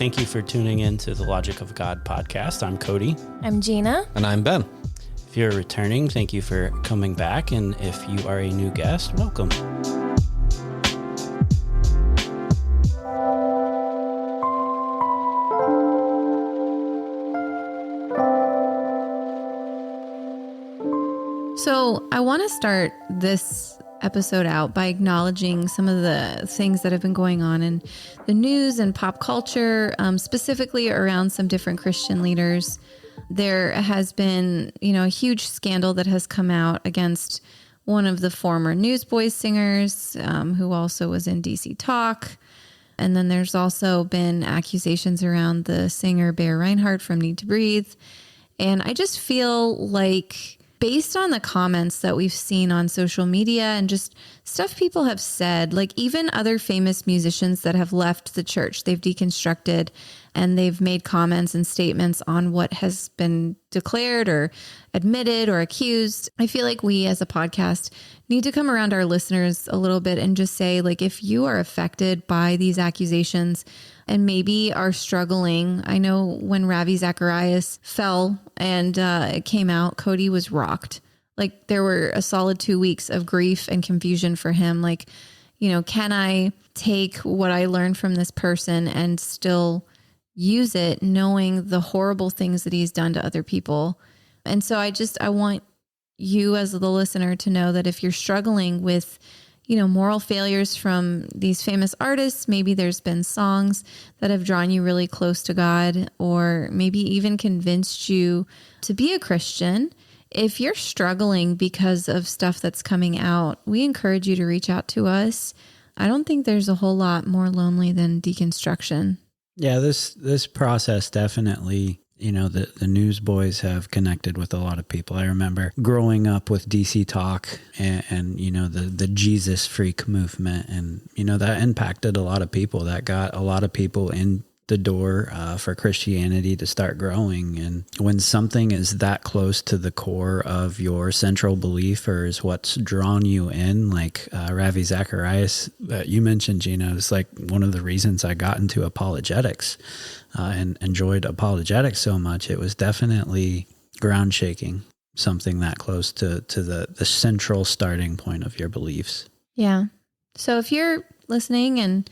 Thank you for tuning in to the Logic of God podcast. I'm Cody. I'm Gina. And I'm Ben. If you're returning, thank you for coming back. And if you are a new guest, welcome. So I want to start this episode out by acknowledging some of the things that have been going on in the news and pop culture, specifically around some different Christian leaders. There has been, a huge scandal that has come out against one of the former Newsboys singers, who also was in DC Talk. And then there's also been accusations around the singer Bear Reinhardt from Need to Breathe. And I just feel like, based on the comments that we've seen on social media and just stuff people have said, like even other famous musicians that have left the church, they've deconstructed and they've made comments and statements on what has been declared or admitted or accused. I feel like we as a podcast need to come around our listeners a little bit and just say, like, if you are affected by these accusations and maybe are struggling. I know when Ravi Zacharias fell and it came out, Cody was rocked. Like, there were a solid 2 weeks of grief and confusion for him. Like, can I take what I learned from this person and still use it, knowing the horrible things that he's done to other people? And so I want you as the listener to know that if you're struggling with moral failures from these famous artists, maybe there's been songs that have drawn you really close to God, or maybe even convinced you to be a Christian. If you're struggling because of stuff that's coming out, we encourage you to reach out to us. I don't think there's a whole lot more lonely than deconstruction. Yeah, this process definitely, the Newsboys have connected with a lot of people. I remember growing up with DC Talk and the Jesus freak movement. And, that impacted a lot of people. That got a lot of people in the door for Christianity to start growing. And when something is that close to the core of your central belief or is what's drawn you in, like Ravi Zacharias that you mentioned, Gina, is like one of the reasons I got into apologetics and enjoyed apologetics so much. It was definitely ground shaking, something that close to the central starting point of your beliefs. Yeah. So if you're listening and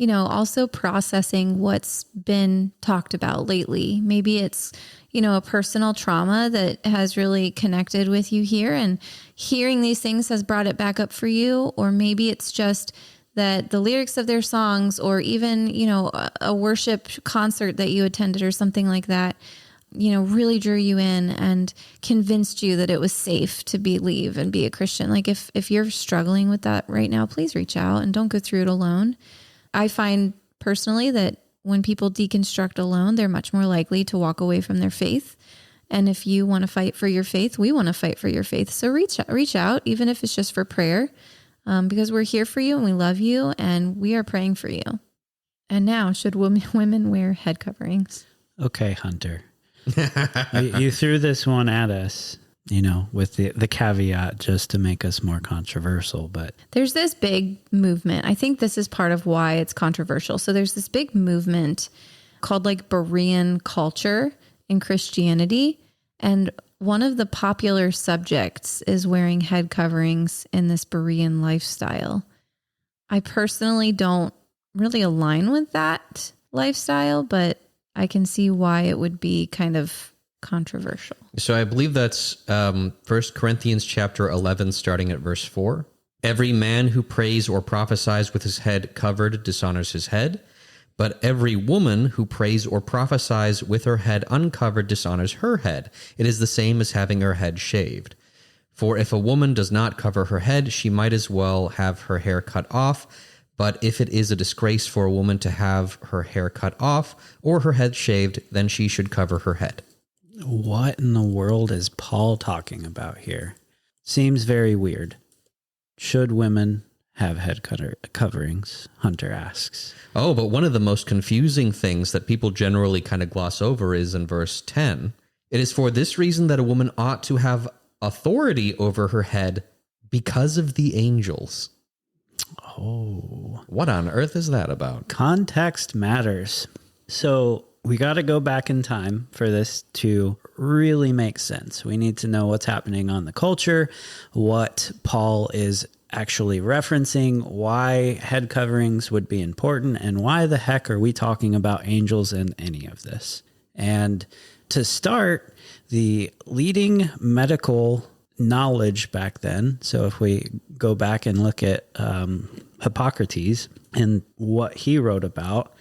also processing what's been talked about lately. Maybe it's, a personal trauma that has really connected with you here, and hearing these things has brought it back up for you. Or maybe it's just that the lyrics of their songs, or even, a worship concert that you attended or something like that, really drew you in and convinced you that it was safe to believe and be a Christian. Like if you're struggling with that right now, please reach out and don't go through it alone. I find personally that when people deconstruct alone, they're much more likely to walk away from their faith. And if you want to fight for your faith, we want to fight for your faith. So reach out, even if it's just for prayer, because we're here for you and we love you and we are praying for you. And now, should women wear head coverings? Okay, Hunter. You threw this one at us, with the caveat just to make us more controversial. But there's this big movement. I think this is part of why it's controversial. So there's this big movement called like Berean culture in Christianity. And one of the popular subjects is wearing head coverings in this Berean lifestyle. I personally don't really align with that lifestyle, but I can see why it would be kind of controversial. So I believe that's 1 Corinthians chapter 11, starting at verse 4. Every man who prays or prophesies with his head covered dishonors his head, but every woman who prays or prophesies with her head uncovered dishonors her head. It is the same as having her head shaved. For if a woman does not cover her head, she might as well have her hair cut off. But if it is a disgrace for a woman to have her hair cut off or her head shaved, then she should cover her head. What in the world is Paul talking about here? Seems very weird. Should women have head coverings? Hunter asks. Oh, but one of the most confusing things that people generally kind of gloss over is in verse 10. It is for this reason that a woman ought to have authority over her head because of the angels. Oh. What on earth is that about? Context matters. So we got to go back in time for this to really make sense. We need to know what's happening on the culture, what Paul is actually referencing, why head coverings would be important, and why the heck are we talking about angels in any of this? And to start, the leading medical knowledge back then, so if we go back and look at Hippocrates and what he wrote about,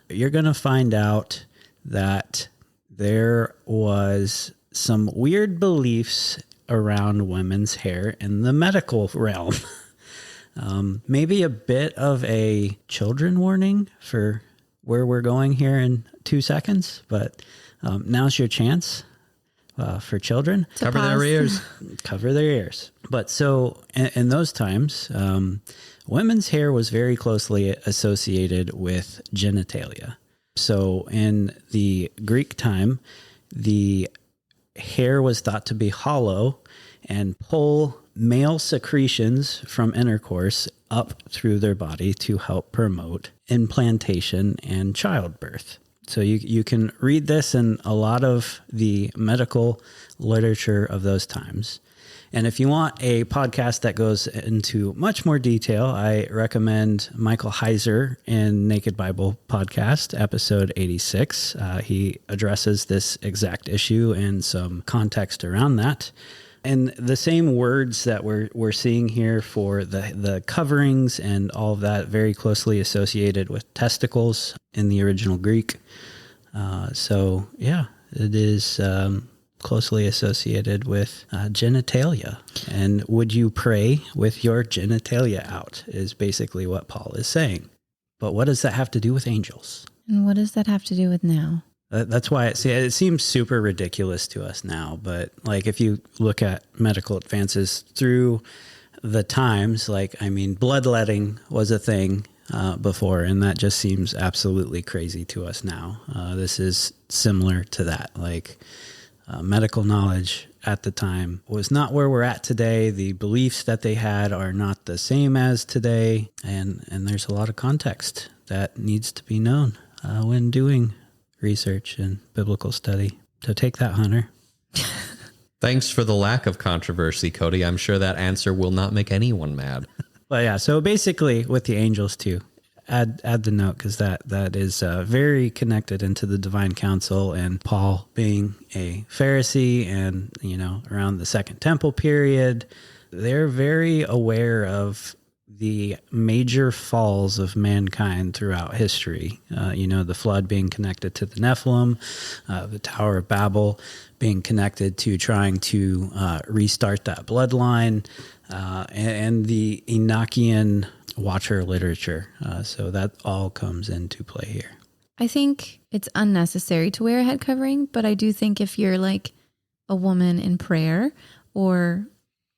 you're going to find out that there was some weird beliefs around women's hair in the medical realm. Maybe a bit of a children warning for where we're going here in 2 seconds, but now's your chance for children. Cover their ears. Cover their ears. But so in those times, women's hair was very closely associated with genitalia. So in the Greek time, the hair was thought to be hollow and pull male secretions from intercourse up through their body to help promote implantation and childbirth. So you can read this in a lot of the medical literature of those times. And if you want a podcast that goes into much more detail, I recommend Michael Heiser in Naked Bible Podcast, episode 86. He addresses this exact issue and some context around that. And the same words that we're seeing here for the coverings and all of that, very closely associated with testicles in the original Greek. So yeah, it is closely associated with genitalia. And would you pray with your genitalia out is basically what Paul is saying. But what does that have to do with angels? And what does that have to do with now? That's why it seems super ridiculous to us now. But like if you look at medical advances through the times, bloodletting was a thing before, and that just seems absolutely crazy to us now. This is similar to that. Medical knowledge at the time was not where we're at today. The beliefs that they had are not the same as today. And there's a lot of context that needs to be known when doing research and biblical study. So take that, Hunter. Thanks for the lack of controversy, Cody. I'm sure that answer will not make anyone mad. But yeah, so basically with the angels too, add the note, because that is very connected into the divine council, and Paul being a Pharisee and, around the Second Temple period, they're very aware of the major falls of mankind throughout history. The flood being connected to the Nephilim, the Tower of Babel being connected to trying to restart that bloodline, and the Enochian Watcher literature. So that all comes into play here. I think it's unnecessary to wear a head covering, but I do think if you're like a woman in prayer or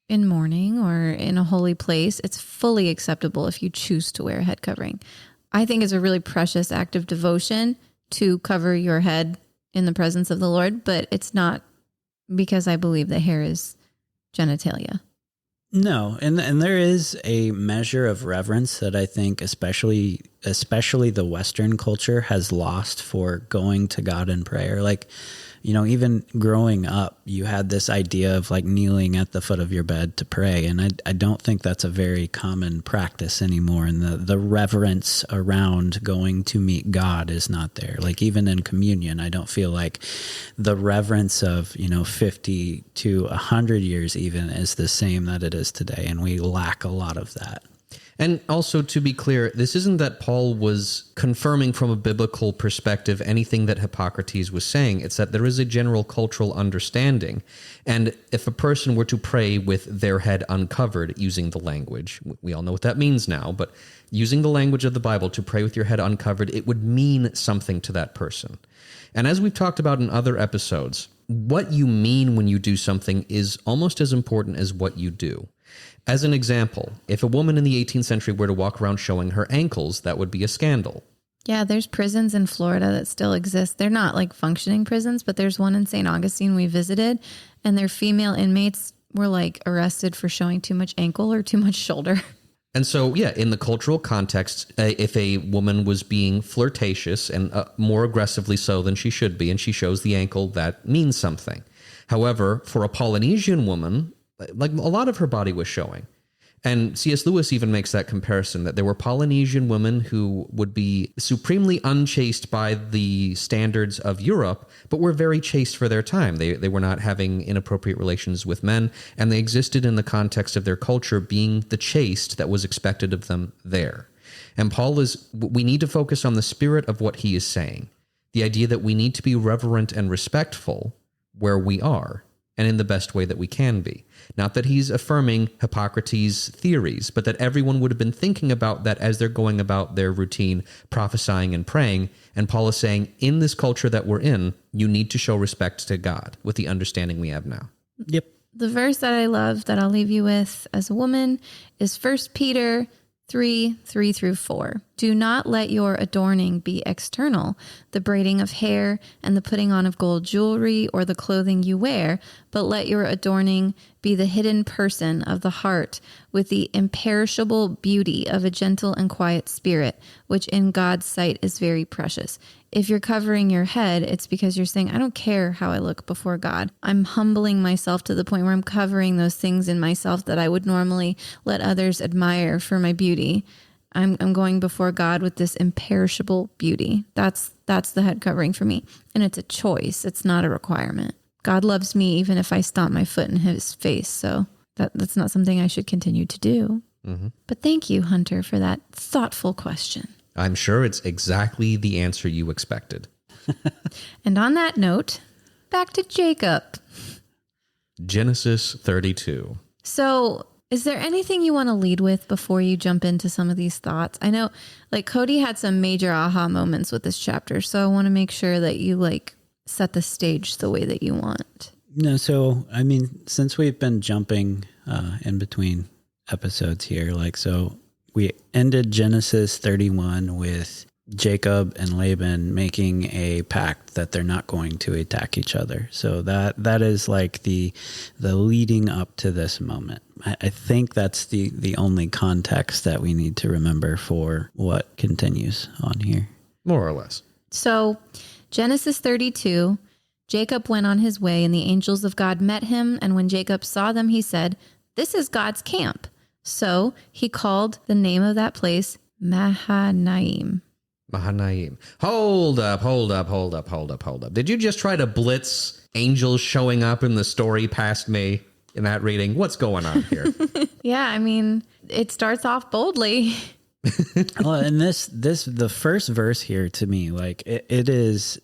in mourning or in a holy place, it's fully acceptable if you choose to wear a head covering. I think it's a really precious act of devotion to cover your head in the presence of the Lord, but it's not because I believe that hair is genitalia. No, and there is a measure of reverence that I think especially the Western culture has lost for going to God in prayer. Even growing up, you had this idea of kneeling at the foot of your bed to pray. And I don't think that's a very common practice anymore. And the reverence around going to meet God is not there. Even in communion, I don't feel like the reverence of, 50 to 100 years even is the same that it is today. And we lack a lot of that. And also, to be clear, this isn't that Paul was confirming from a biblical perspective anything that Hippocrates was saying. It's that there is a general cultural understanding. And if a person were to pray with their head uncovered using the language, we all know what that means now, but using the language of the Bible to pray with your head uncovered, it would mean something to that person. And as we've talked about in other episodes, what you mean when you do something is almost as important as what you do. As an example, if a woman in the 18th century were to walk around showing her ankles, that would be a scandal. Yeah, there's prisons in Florida that still exist. They're not functioning prisons, but there's one in St. Augustine we visited, and their female inmates were arrested for showing too much ankle or too much shoulder. And so, yeah, in the cultural context, if a woman was being flirtatious and more aggressively so than she should be, and she shows the ankle, that means something. However, for a Polynesian woman, like a lot of her body was showing. And C.S. Lewis even makes that comparison, that there were Polynesian women who would be supremely unchaste by the standards of Europe, but were very chaste for their time. They were not having inappropriate relations with men, and they existed in the context of their culture being the chaste that was expected of them there. And we need to focus on the spirit of what he is saying. The idea that we need to be reverent and respectful where we are, and in the best way that we can be. Not that he's affirming Hippocrates' theories, but that everyone would have been thinking about that as they're going about their routine, prophesying and praying. And Paul is saying, in this culture that we're in, you need to show respect to God with the understanding we have now. Yep. The verse that I love that I'll leave you with as a woman is 1 Peter 3:3-4. Do not let your adorning be external, the braiding of hair and the putting on of gold jewelry or the clothing you wear, but let your adorning be the hidden person of the heart with the imperishable beauty of a gentle and quiet spirit, which in God's sight is very precious. If you're covering your head, it's because you're saying, I don't care how I look before God. I'm humbling myself to the point where I'm covering those things in myself that I would normally let others admire for my beauty. I'm going before God with this imperishable beauty. That's the head covering for me. And it's a choice. It's not a requirement. God loves me even if I stomp my foot in his face. So that's not something I should continue to do. Mm-hmm. But thank you, Hunter, for that thoughtful question. I'm sure it's exactly the answer you expected. And on that note, back to Jacob. Genesis 32. So is there anything you want to lead with before you jump into some of these thoughts? I know like Cody had some major aha moments with this chapter, so I want to make sure that you like set the stage the way that you want. No, so I mean, since we've been jumping in between episodes here, like so we ended Genesis 31 with Jacob and Laban making a pact that they're not going to attack each other. So that is like the leading up to this moment. I think that's the only context that we need to remember for what continues on here. More or less. So Genesis 32, Jacob went on his way and the angels of God met him. And when Jacob saw them, he said, "This is God's camp." So he called the name of that place Mahanaim. Mahanaim. Hold up. Did you just try to blitz angels showing up in the story past me in that reading? What's going on here? Yeah, I mean, it starts off boldly. Well, and the first verse here to me, like it is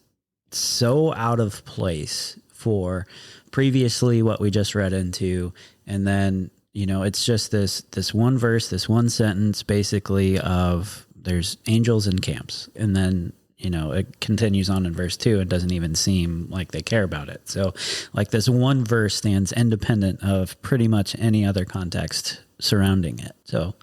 so out of place for previously what we just read into, and then it's just this one verse, this one sentence, basically of there's angels in camps, and then it continues on in verse 2. It doesn't even seem like they care about it. So, like this one verse stands independent of pretty much any other context surrounding it. So,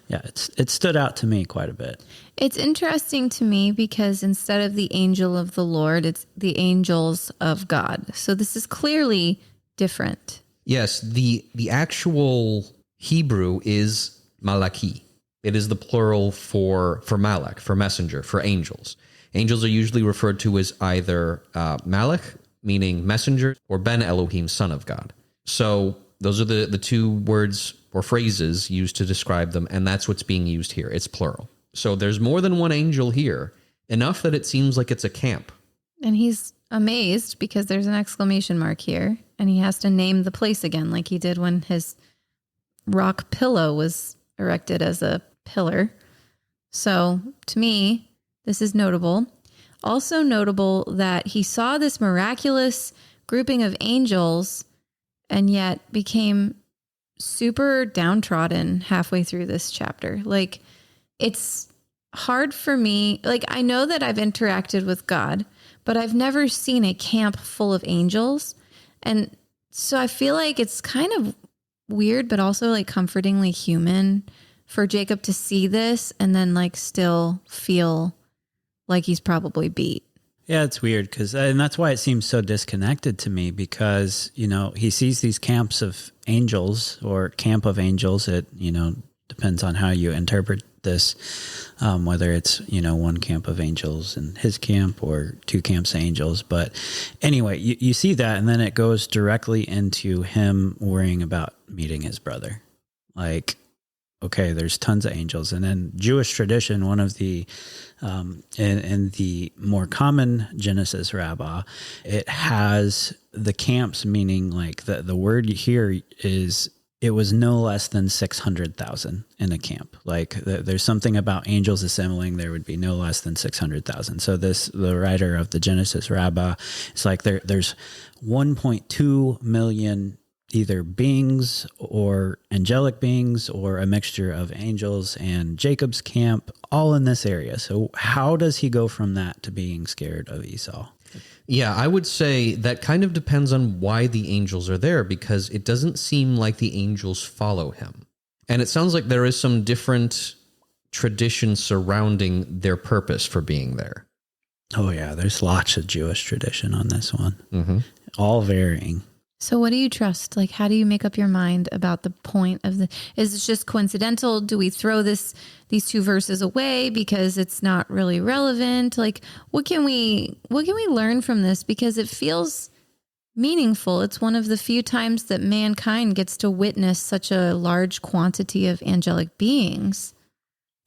yeah, it stood out to me quite a bit. It's interesting to me because instead of the angel of the Lord, it's the angels of God. So this is clearly different. Yes, the actual Hebrew is malaki. It is the plural for malak, for messenger, for angels. Angels are usually referred to as either malak, meaning messenger, or ben Elohim, son of God. So those are the two words or phrases used to describe them, and that's what's being used here. It's plural. So there's more than one angel here, enough that it seems like it's a camp. And he's amazed because there's an exclamation mark here, and he has to name the place again like he did when his rock pillow was erected as a pillar. So to me, this is notable. Also notable that he saw this miraculous grouping of angels and yet became super downtrodden halfway through this chapter. Like, it's hard for me. Like, I know that I've interacted with God, but I've never seen a camp full of angels. And so I feel like it's kind of weird, but also like comfortingly human for Jacob to see this and then like still feel like he's probably beat. Yeah, it's weird and that's why it seems so disconnected to me because, he sees these camps of angels or camp of angels at, Depends on how you interpret this, whether it's, one camp of angels and his camp or two camps of angels. But anyway, you see that, and then it goes directly into him worrying about meeting his brother. Like, okay, there's tons of angels. And in Jewish tradition, one of the, in the more common Genesis rabbah, it has the camps, meaning like the word here is, it was no less than 600,000 in a camp. Like there's something about angels assembling, there would be no less than 600,000. So the writer of the Genesis rabbah, it's like there's 1.2 million either beings or angelic beings or a mixture of angels and Jacob's camp, all in this area. So how does he go from that to being scared of Esau? Yeah, I would say that kind of depends on why the angels are there, because it doesn't seem like the angels follow him. And it sounds like there is some different tradition surrounding their purpose for being there. Oh yeah, there's lots of Jewish tradition on this one, Mm-hmm. all varying. So what do you trust? Like, how do you make up your mind about the point of is it just coincidental? Do we throw these two verses away because it's not really relevant? Like, what can we learn from this? Because it feels meaningful. It's one of the few times that mankind gets to witness such a large quantity of angelic beings.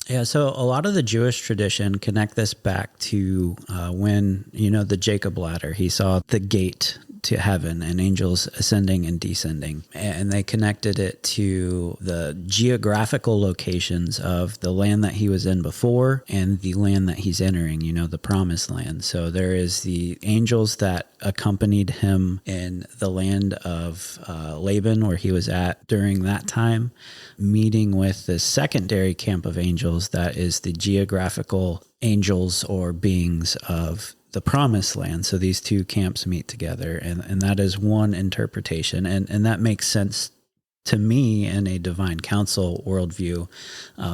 Yeah, so a lot of the Jewish tradition connect this back to when, the Jacob ladder, he saw the gate to heaven and angels ascending and descending. And they connected it to the geographical locations of the land that he was in before and the land that he's entering, the promised land. So there is the angels that accompanied him in the land of Laban, where he was at during that time, meeting with the secondary camp of angels that is the geographical angels or beings of the promised land. So these two camps meet together, and that is one interpretation. And that makes sense to me in a divine council worldview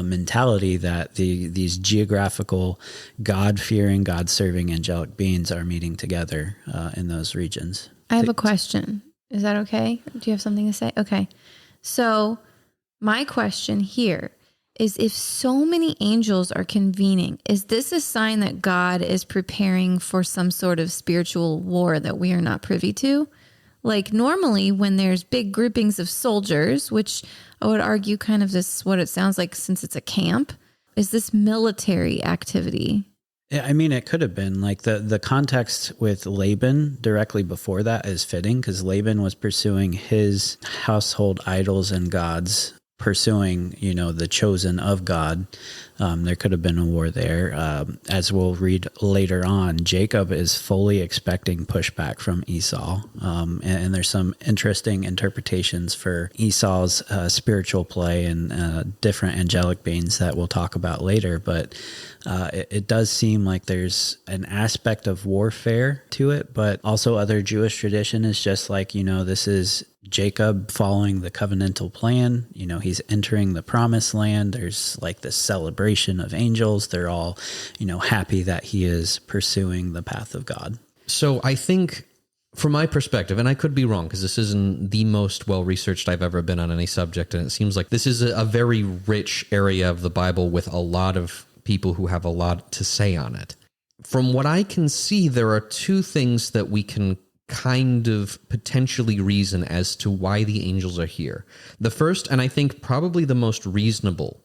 mentality, that these geographical, God-fearing, God-serving angelic beings are meeting together in those regions. I have a question. Is that okay? Do you have something to say? Okay. So my question here is, if so many angels are convening, is this a sign that God is preparing for some sort of spiritual war that we are not privy to? Like normally when there's big groupings of soldiers, which I would argue kind of this, what it sounds like since it's a camp, is this military activity? Yeah, I mean, it could have been like the context with Laban directly before that is fitting, because Laban was pursuing his household idols and gods, pursuing, the chosen of God. There could have been a war there. As we'll read later on, Jacob is fully expecting pushback from Esau. And there's some interesting interpretations for Esau's spiritual play and different angelic beings that we'll talk about later. But it does seem like there's an aspect of warfare to it, but also other Jewish tradition is just like, this is Jacob following the covenantal plan. He's entering the promised land. There's like this celebration of angels. They're all, happy that he is pursuing the path of God. So I think from my perspective, and I could be wrong because this isn't the most well-researched I've ever been on any subject, and it seems like this is a very rich area of the Bible with a lot of people who have a lot to say on it. From what I can see, there are two things that we can kind of potentially reason as to why the angels are here. The first, and I think probably the most reasonable,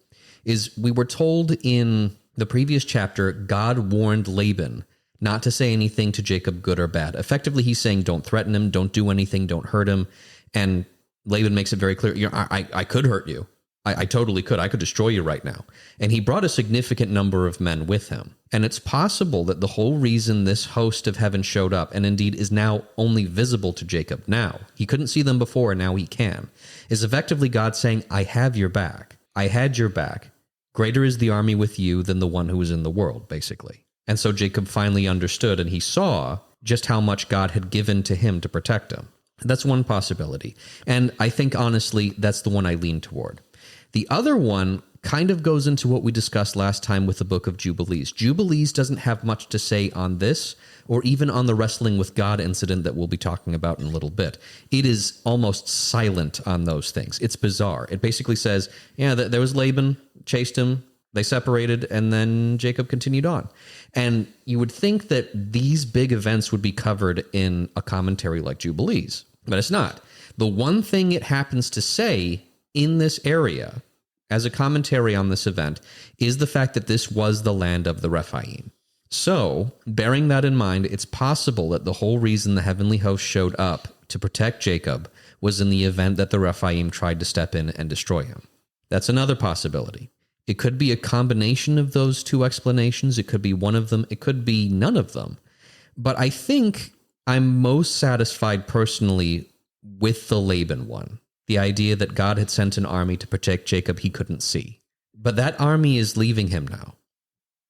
is we were told in the previous chapter, God warned Laban not to say anything to Jacob, good or bad. Effectively, he's saying, don't threaten him, don't do anything, don't hurt him. And Laban makes it very clear, I could hurt you. I totally could. I could destroy you right now. And he brought a significant number of men with him. And it's possible that the whole reason this host of heaven showed up, and indeed is now only visible to Jacob now, he couldn't see them before and now he can, is effectively God saying, I have your back. I had your back. Greater is the army with you than the one who is in the world, basically. And so Jacob finally understood, and he saw just how much God had given to him to protect him. That's one possibility. And I think, honestly, that's the one I lean toward. The other one kind of goes into what we discussed last time with the book of Jubilees. Jubilees doesn't have much to say on this or even on the wrestling with God incident that we'll be talking about in a little bit. It is almost silent on those things. It's bizarre. It basically says, yeah, there was Laban, chased him, they separated, and then Jacob continued on. And you would think that these big events would be covered in a commentary like Jubilees, but it's not. The one thing it happens to say in this area as a commentary on this event is the fact that this was the land of the Rephaim. So, bearing that in mind, it's possible that the whole reason the heavenly host showed up to protect Jacob was in the event that the Rephaim tried to step in and destroy him. That's another possibility. It could be a combination of those two explanations. It could be one of them. It could be none of them. But I think I'm most satisfied personally with the Laban one. The idea that God had sent an army to protect Jacob he couldn't see. But that army is leaving him now.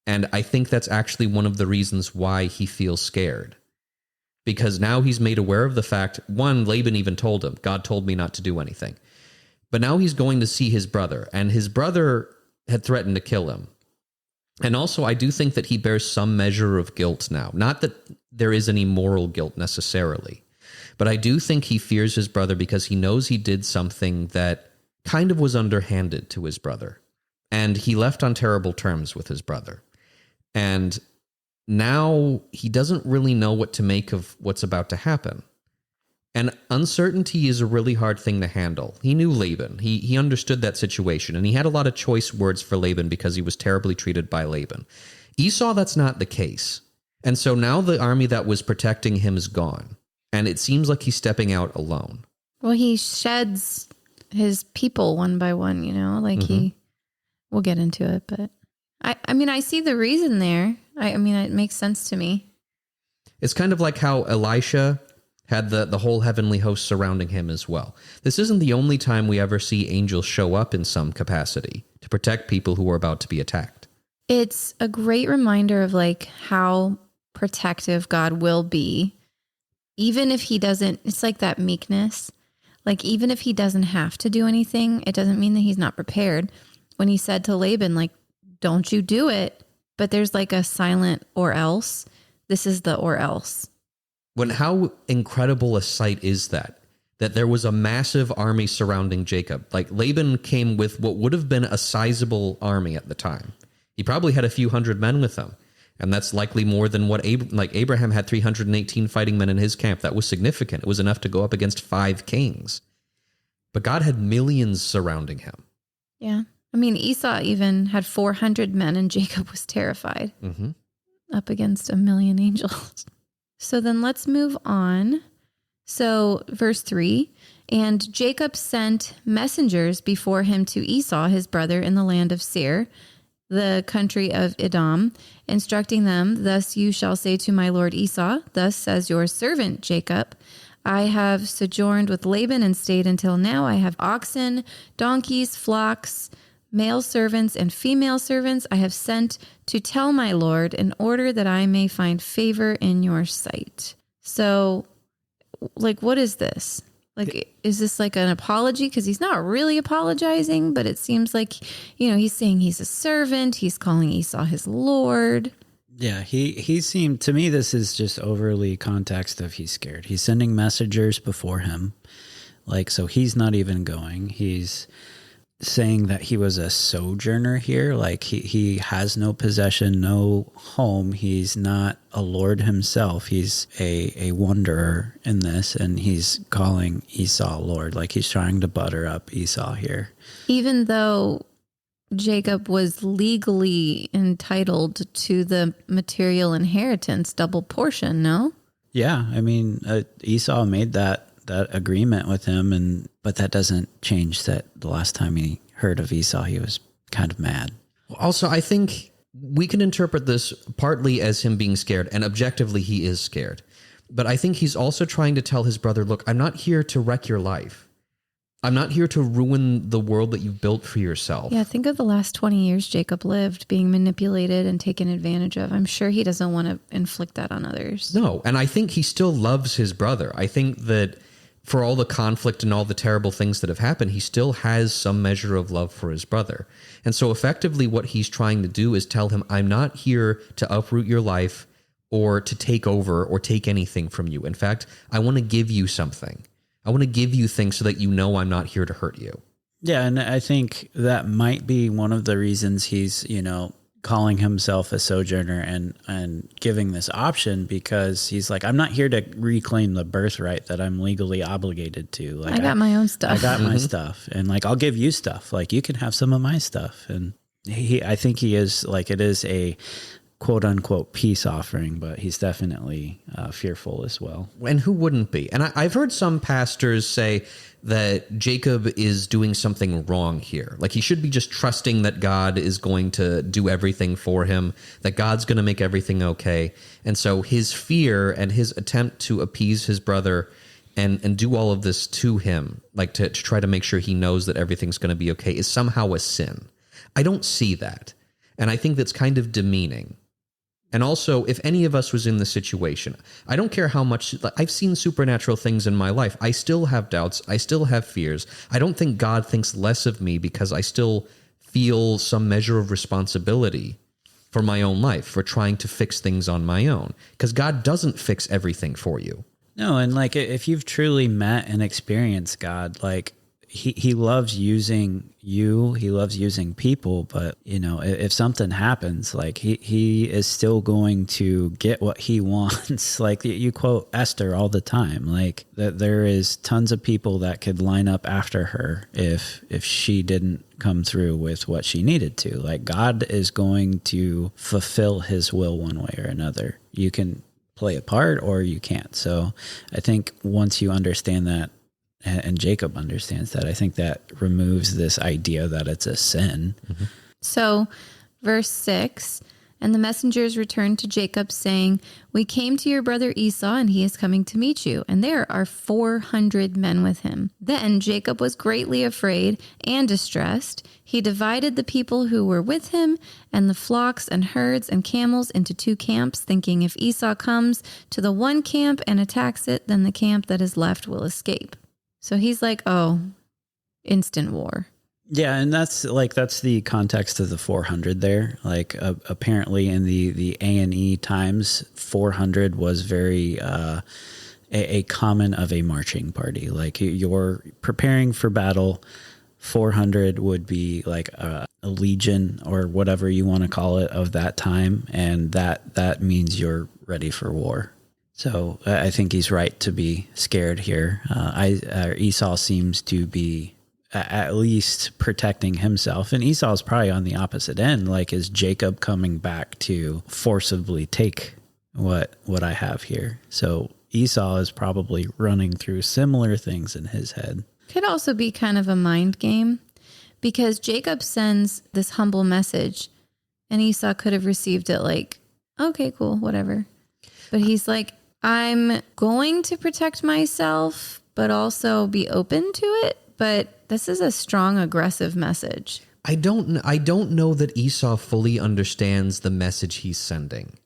And I think that's actually one of the reasons why he feels scared. Because now he's made aware of the fact, one, Laban even told him, God told me not to do anything. But now he's going to see his brother, and his brother had threatened to kill him. And also, I do think that he bears some measure of guilt now. Not that there is any moral guilt necessarily, but I do think he fears his brother because he knows he did something that kind of was underhanded to his brother. And he left on terrible terms with his brother. And now he doesn't really know what to make of what's about to happen. And uncertainty is a really hard thing to handle. He knew Laban. He understood that situation, and he had a lot of choice words for Laban because he was terribly treated by Laban. Esau, that's not the case. And so now the army that was protecting him is gone, and it seems like he's stepping out alone. Well, he sheds his people one by one, we'll get into it, but I mean, I see the reason there. I mean, it makes sense to me. It's kind of like how Elisha had the whole heavenly host surrounding him as well. This isn't the only time we ever see angels show up in some capacity to protect people who are about to be attacked. It's a great reminder of how protective God will be, even if he doesn't. It's like that meekness. Even if he doesn't have to do anything, it doesn't mean that he's not prepared. When he said to Laban, don't you do it, but there's a silent or else. This is the or else. How incredible a sight is that there was a massive army surrounding Jacob. Laban came with what would have been a sizable army at the time. He probably had a few hundred men with him. And that's likely more than what Abraham had 318 fighting men in his camp. That was significant. It was enough to go up against 5 kings. But God had millions surrounding him. Yeah. I mean, Esau even had 400 men and Jacob was terrified up against 1 million angels. So then let's move on. So verse 3, and Jacob sent messengers before him to Esau, his brother, in the land of Seir, the country of Edom, instructing them, thus you shall say to my lord Esau, thus says your servant Jacob, I have sojourned with Laban and stayed until now. I have oxen, donkeys, flocks, male servants and female servants I have sent to tell my lord in order that I may find favor in your sight. So, what is this? Is this an apology? Because he's not really apologizing, but it seems he's saying he's a servant. He's calling Esau his lord. Yeah, he seemed, to me, this is just overly context of he's scared. He's sending messengers before him. So he's not even going. He's saying that he was a sojourner here. He has no possession, no home. He's not a lord himself. He's a wanderer in this, and he's calling Esau lord. He's trying to butter up Esau here. Even though Jacob was legally entitled to the material inheritance, double portion, no? Yeah, I mean, Esau made that agreement with him, but that doesn't change that the last time he heard of Esau, he was kind of mad. Also, I think we can interpret this partly as him being scared, and objectively he is scared. But I think he's also trying to tell his brother, look, I'm not here to wreck your life. I'm not here to ruin the world that you've built for yourself. Yeah, think of the last 20 years Jacob lived being manipulated and taken advantage of. I'm sure he doesn't want to inflict that on others. No, and I think he still loves his brother. I think that for all the conflict and all the terrible things that have happened, he still has some measure of love for his brother. And so effectively what he's trying to do is tell him, I'm not here to uproot your life or to take over or take anything from you. In fact, I want to give you something. I want to give you things so that you know I'm not here to hurt you. Yeah, and I think that might be one of the reasons he's, calling himself a sojourner and giving this option, because he's like, I'm not here to reclaim the birthright that I'm legally obligated to. Like, I got my own stuff. I got my stuff, and like, I'll give you stuff. Like, you can have some of my stuff. And I think he is like, it is a quote unquote peace offering, but he's definitely fearful as well. And who wouldn't be? And I've heard some pastors say that Jacob is doing something wrong here. Like, he should be just trusting that God is going to do everything for him, that God's going to make everything okay. And so his fear and his attempt to appease his brother and do all of this to him, like to try to make sure he knows that everything's going to be okay, is somehow a sin. I don't see that. And I think that's kind of demeaning. And also, if any of us was in the situation, I don't care how much, I've seen supernatural things in my life. I still have doubts. I still have fears. I don't think God thinks less of me because I still feel some measure of responsibility for my own life, for trying to fix things on my own. Because God doesn't fix everything for you. No, and like, if you've truly met and experienced God, like, He loves using you. He loves using people. But, if something happens, like he is still going to get what he wants. Like, you quote Esther all the time, like that there is tons of people that could line up after her if she didn't come through with what she needed to. Like, God is going to fulfill his will one way or another. You can play a part or you can't. So I think once you understand that, and Jacob understands that, I think that removes this idea that it's a sin. Mm-hmm. So, verse 6, and the messengers returned to Jacob, saying, we came to your brother Esau, and he is coming to meet you, and there are 400 men with him. Then Jacob was greatly afraid and distressed. He divided the people who were with him and the flocks and herds and camels into 2 camps, thinking, if Esau comes to the one camp and attacks it, then the camp that is left will escape. So he's like, oh, instant war. Yeah, and that's the context of the 400 there. Like, apparently in the A&E times, 400 was very a common of a marching party. Like, you're preparing for battle, 400 would be like a legion or whatever you want to call it of that time, and that means you're ready for war. So I think he's right to be scared here. Esau seems to be at least protecting himself, and Esau's probably on the opposite end. Like, is Jacob coming back to forcibly take what I have here? So Esau is probably running through similar things in his head. Could also be kind of a mind game, because Jacob sends this humble message, and Esau could have received it like, okay, cool, whatever. But he's like, I'm going to protect myself, but also be open to it. But this is a strong, aggressive message. I don't know that Esau fully understands the message he's sending.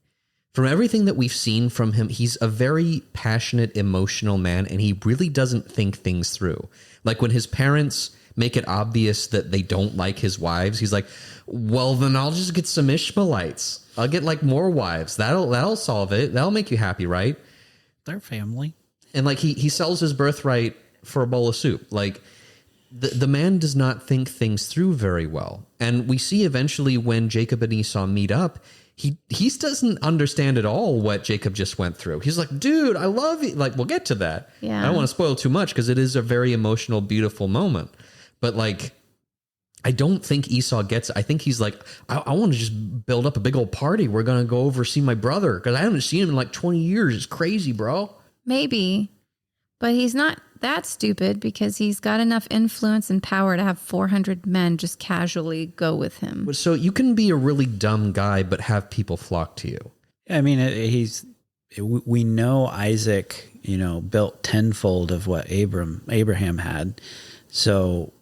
From everything that we've seen from him, he's a very passionate, emotional man, and he really doesn't think things through. Like, when his parents make it obvious that they don't like his wives, he's like, well, then I'll just get some Ishmaelites. I'll get like more wives. That'll solve it. That'll make you happy, right? Their family. And like, he sells his birthright for a bowl of soup. Like, the man does not think things through very well. And we see eventually when Jacob and Esau meet up, he doesn't understand at all what Jacob just went through. He's like, dude, I love you. Like, we'll get to that. Yeah. I don't want to spoil too much because it is a very emotional, beautiful moment. But like, I don't think Esau gets it. I think he's like, I want to just build up a big old party. We're going to go over see my brother because I haven't seen him in like 20 years. It's crazy, bro. Maybe, but he's not that stupid, because he's got enough influence and power to have 400 men just casually go with him. So you can be a really dumb guy, but have people flock to you. I mean, we know Isaac, built tenfold of what Abraham had. So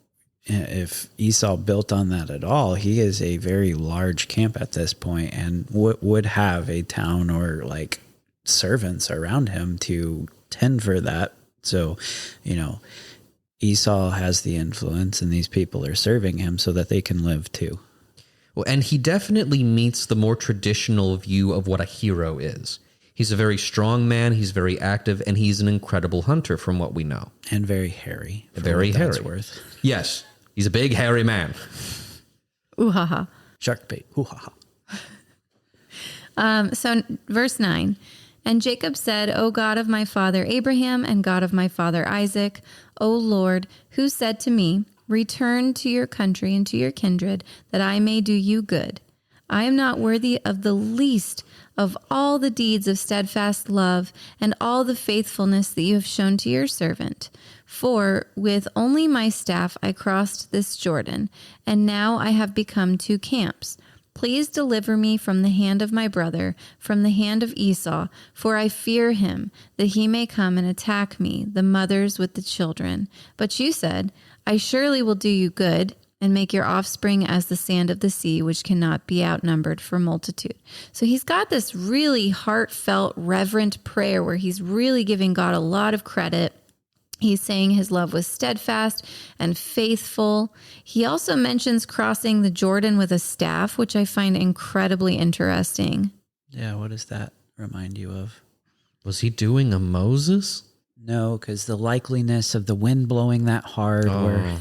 if Esau built on that at all, he is a very large camp at this point, and would have a town or like servants around him to tend for that So, Esau has the influence and these people are serving him so that they can live too. Well, and he definitely meets the more traditional view of what a hero is. He's a very strong man, he's very active, and he's an incredible hunter from what we know. And very hairy. Very hairy. That's worth. Yes, he's a big, hairy man. Ooh ha ha. Shark bait. Ooh ha ha. So verse 9. And Jacob said, O God of my father Abraham and God of my father Isaac, O Lord, who said to me, return to your country and to your kindred, that I may do you good. I am not worthy of the least of all the deeds of steadfast love and all the faithfulness that you have shown to your servant. For with only my staff I crossed this Jordan, and now I have become two camps. Please deliver me from the hand of my brother, from the hand of Esau, for I fear him, that he may come and attack me, the mothers with the children. But you said, I surely will do you good, and make your offspring as the sand of the sea, which cannot be outnumbered for multitude. So he's got this really heartfelt, reverent prayer where he's really giving God a lot of credit. He's saying his love was steadfast and faithful. He also mentions crossing the Jordan with a staff, which I find incredibly interesting. Yeah, what does that remind you of? Was he doing a Moses? No, because the likeliness of the wind blowing that hard were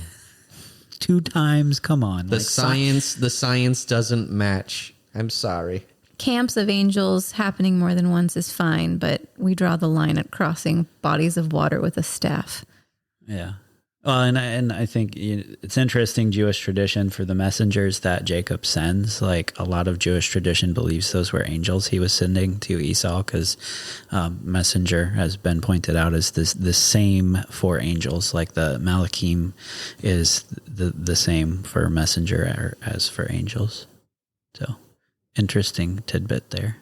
2 times, come on. The science doesn't match. I'm sorry. Camps of angels happening more than once is fine, but we draw the line at crossing bodies of water with a staff. Yeah. Well, and I think it's interesting Jewish tradition for the messengers that Jacob sends. Like a lot of Jewish tradition believes those were angels he was sending to Esau, because messenger has been pointed out as the same for angels. Like the Malachim is the same for messenger as for angels. So interesting tidbit there.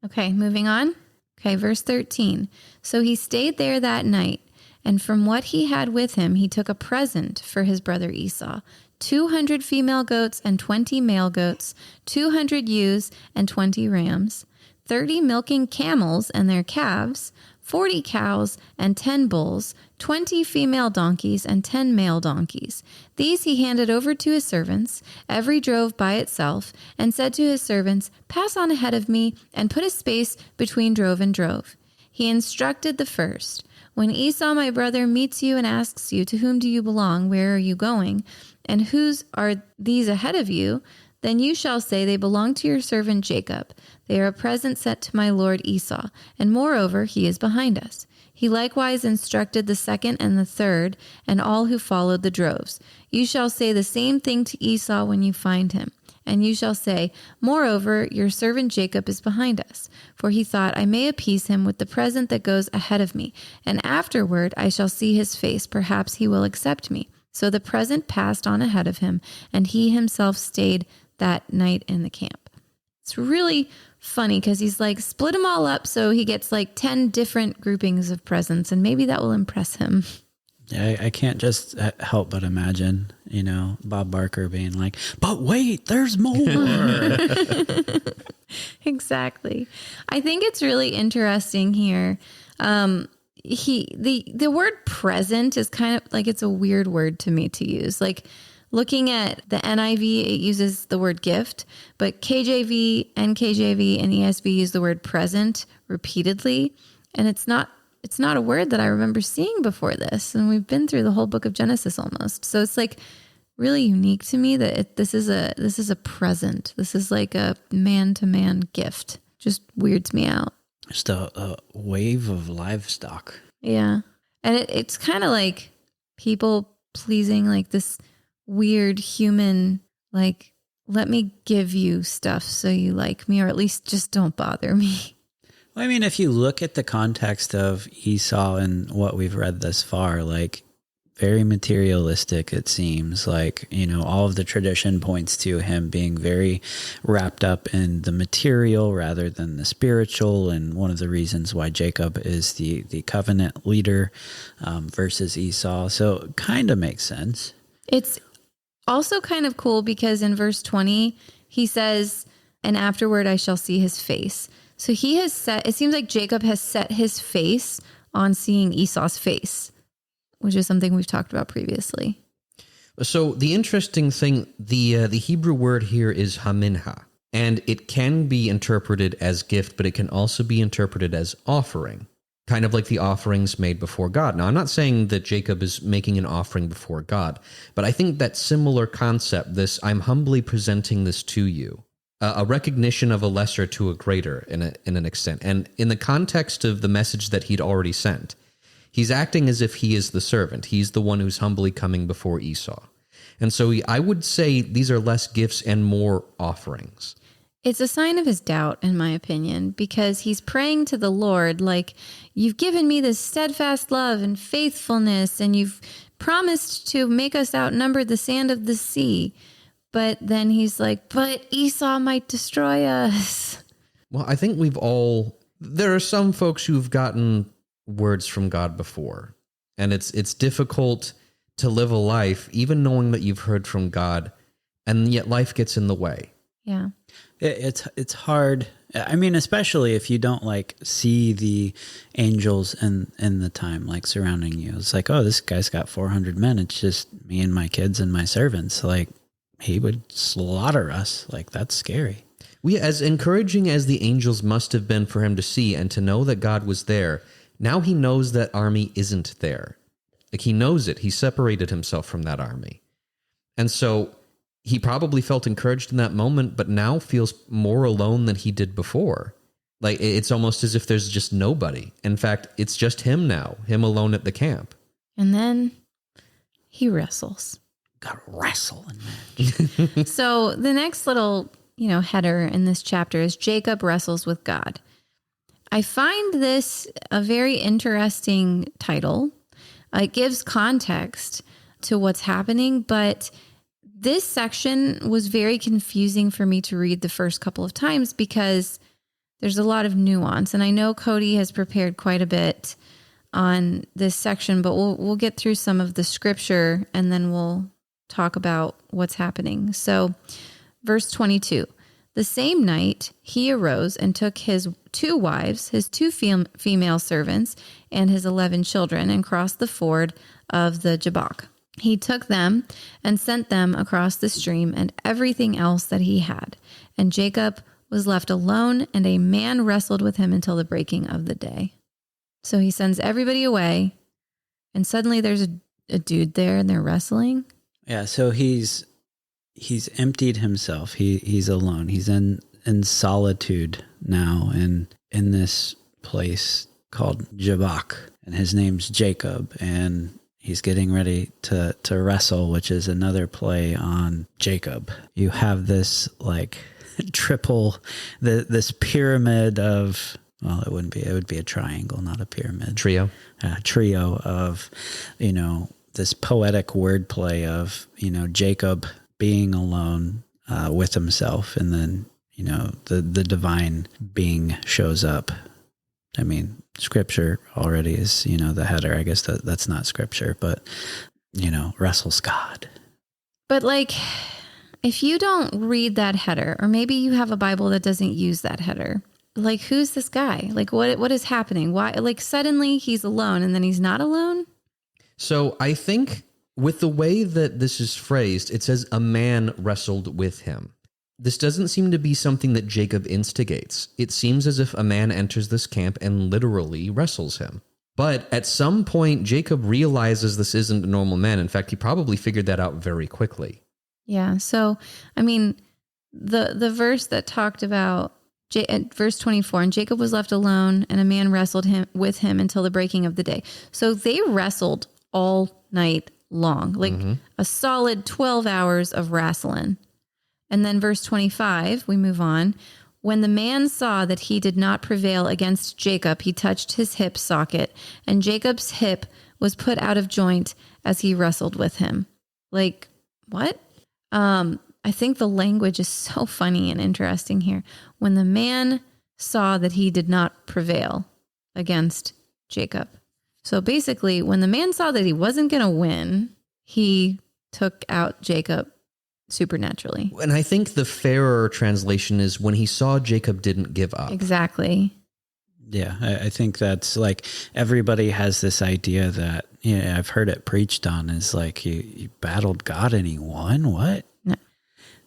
Okay, moving on. Okay, verse 13. So he stayed there that night, and from what he had with him, he took a present for his brother Esau, 200 female goats and 20 male goats, 200 ewes and 20 rams, 30 milking camels and their calves, 40 cows and 10 bulls, 20 female donkeys and 10 male donkeys. These he handed over to his servants, every drove by itself, and said to his servants, pass on ahead of me and put a space between drove and drove. He instructed the first, when Esau, my brother, meets you and asks you, to whom do you belong? Where are you going? And whose are these ahead of you? Then you shall say, they belong to your servant Jacob. They are a present sent to my lord Esau, and moreover, he is behind us. He likewise instructed the second and the third, and all who followed the droves. You shall say the same thing to Esau when you find him. And you shall say, moreover, your servant Jacob is behind us. For he thought, I may appease him with the present that goes ahead of me, and afterward I shall see his face. Perhaps he will accept me. So the present passed on ahead of him, and he himself stayed that night in the camp. It's really funny because he's like, split them all up so he gets like 10 different groupings of presents, and maybe that will impress him. Yeah, I can't just help but imagine, Bob Barker being like, but wait, there's more. Exactly. I think it's really interesting here. The word present is kind of like, it's a weird word to me to use. Like looking at the NIV, it uses the word gift, but KJV, NKJV, and ESV use the word present repeatedly. And it's not a word that I remember seeing before this. And we've been through the whole book of Genesis almost. So it's like really unique to me that this is a present. This is like a man-to-man gift. Just weirds me out. Just a wave of livestock. Yeah. And it's kind of like people pleasing, like this weird human, like, let me give you stuff so you like me, or at least just don't bother me. Well, I mean, if you look at the context of Esau and what we've read thus far, like very materialistic, it seems like, all of the tradition points to him being very wrapped up in the material rather than the spiritual. And one of the reasons why Jacob is the covenant leader versus Esau. So it kind of makes sense. It's also kind of cool because in verse 20, he says, and afterward I shall see his face. So he has set, it seems like Jacob has set his face on seeing Esau's face, which is something we've talked about previously. So the interesting thing, the Hebrew word here is haminha, and it can be interpreted as gift, but it can also be interpreted as offering, kind of like the offerings made before God. Now, I'm not saying that Jacob is making an offering before God, but I think that similar concept, this I'm humbly presenting this to you, a recognition of a lesser to a greater in an extent. And in the context of the message that he'd already sent, he's acting as if he is the servant. He's the one who's humbly coming before Esau. And so I would say these are less gifts and more offerings. It's a sign of his doubt, in my opinion, because he's praying to the Lord like, you've given me this steadfast love and faithfulness, and you've promised to make us outnumber the sand of the sea. But then he's like, but Esau might destroy us. Well, I think there are some folks who've gotten words from God before, and it's difficult to live a life, even knowing that you've heard from God, and yet life gets in the way. Yeah. It's hard. I mean, especially if you don't like see the angels in the time like surrounding you. It's like, oh, this guy's got 400 men. It's just me and my kids and my servants. Like, he would slaughter us. Like, that's scary. As encouraging as the angels must have been for him to see and to know that God was there, now he knows that army isn't there. Like, he knows it. He separated himself from that army. And so he probably felt encouraged in that moment, but now feels more alone than he did before. Like, it's almost as if there's just nobody. In fact, it's just him now, him alone at the camp. And then he wrestles. Gotta wrestle in that. So the next little, header in this chapter is Jacob wrestles with God. I find this a very interesting title. It gives context to what's happening, but this section was very confusing for me to read the first couple of times because there's a lot of nuance. And I know Cody has prepared quite a bit on this section, but we'll get through some of the scripture and then we'll talk about what's happening. So verse 22, the same night he arose and took his 2 wives, his 2 female servants, and his 11 children and crossed the ford of the Jabbok. He took them and sent them across the stream and everything else that he had. And Jacob was left alone, and a man wrestled with him until the breaking of the day. So he sends everybody away, and suddenly there's a dude there, and they're wrestling. Yeah, so he's emptied himself. He's alone. He's in solitude now, and in this place called Jabbok, and his name's Jacob, and he's getting ready to wrestle, which is another play on Jacob. You have this like this pyramid of, well, it would be a triangle, not a pyramid. Trio of, this poetic wordplay of, Jacob being alone with himself, and then, the divine being shows up. I mean, scripture already is, the header. I guess that's not scripture, but, wrestles God. But like, if you don't read that header, or maybe you have a Bible that doesn't use that header, like, who's this guy? Like, what is happening? Why, like, suddenly he's alone and then he's not alone? So I think with the way that this is phrased, it says a man wrestled with him. This doesn't seem to be something that Jacob instigates. It seems as if a man enters this camp and literally wrestles him. But at some point, Jacob realizes this isn't a normal man. In fact, he probably figured that out very quickly. Yeah. So, I mean, the verse that talked about verse 24, and Jacob was left alone, and a man wrestled with him until the breaking of the day. So they wrestled all night long, like a solid 12 hours of wrestling. And then verse 25, we move on. When the man saw that he did not prevail against Jacob, he touched his hip socket, and Jacob's hip was put out of joint as he wrestled with him. Like, what? I think the language is so funny and interesting here. When the man saw that he did not prevail against Jacob. So basically, when the man saw that he wasn't going to win, he took out Jacob supernaturally. And I think the fairer translation is when he saw Jacob didn't give up. Exactly. Yeah, I think that's like everybody has this idea that, I've heard it preached on is like you battled God and he won. What? No.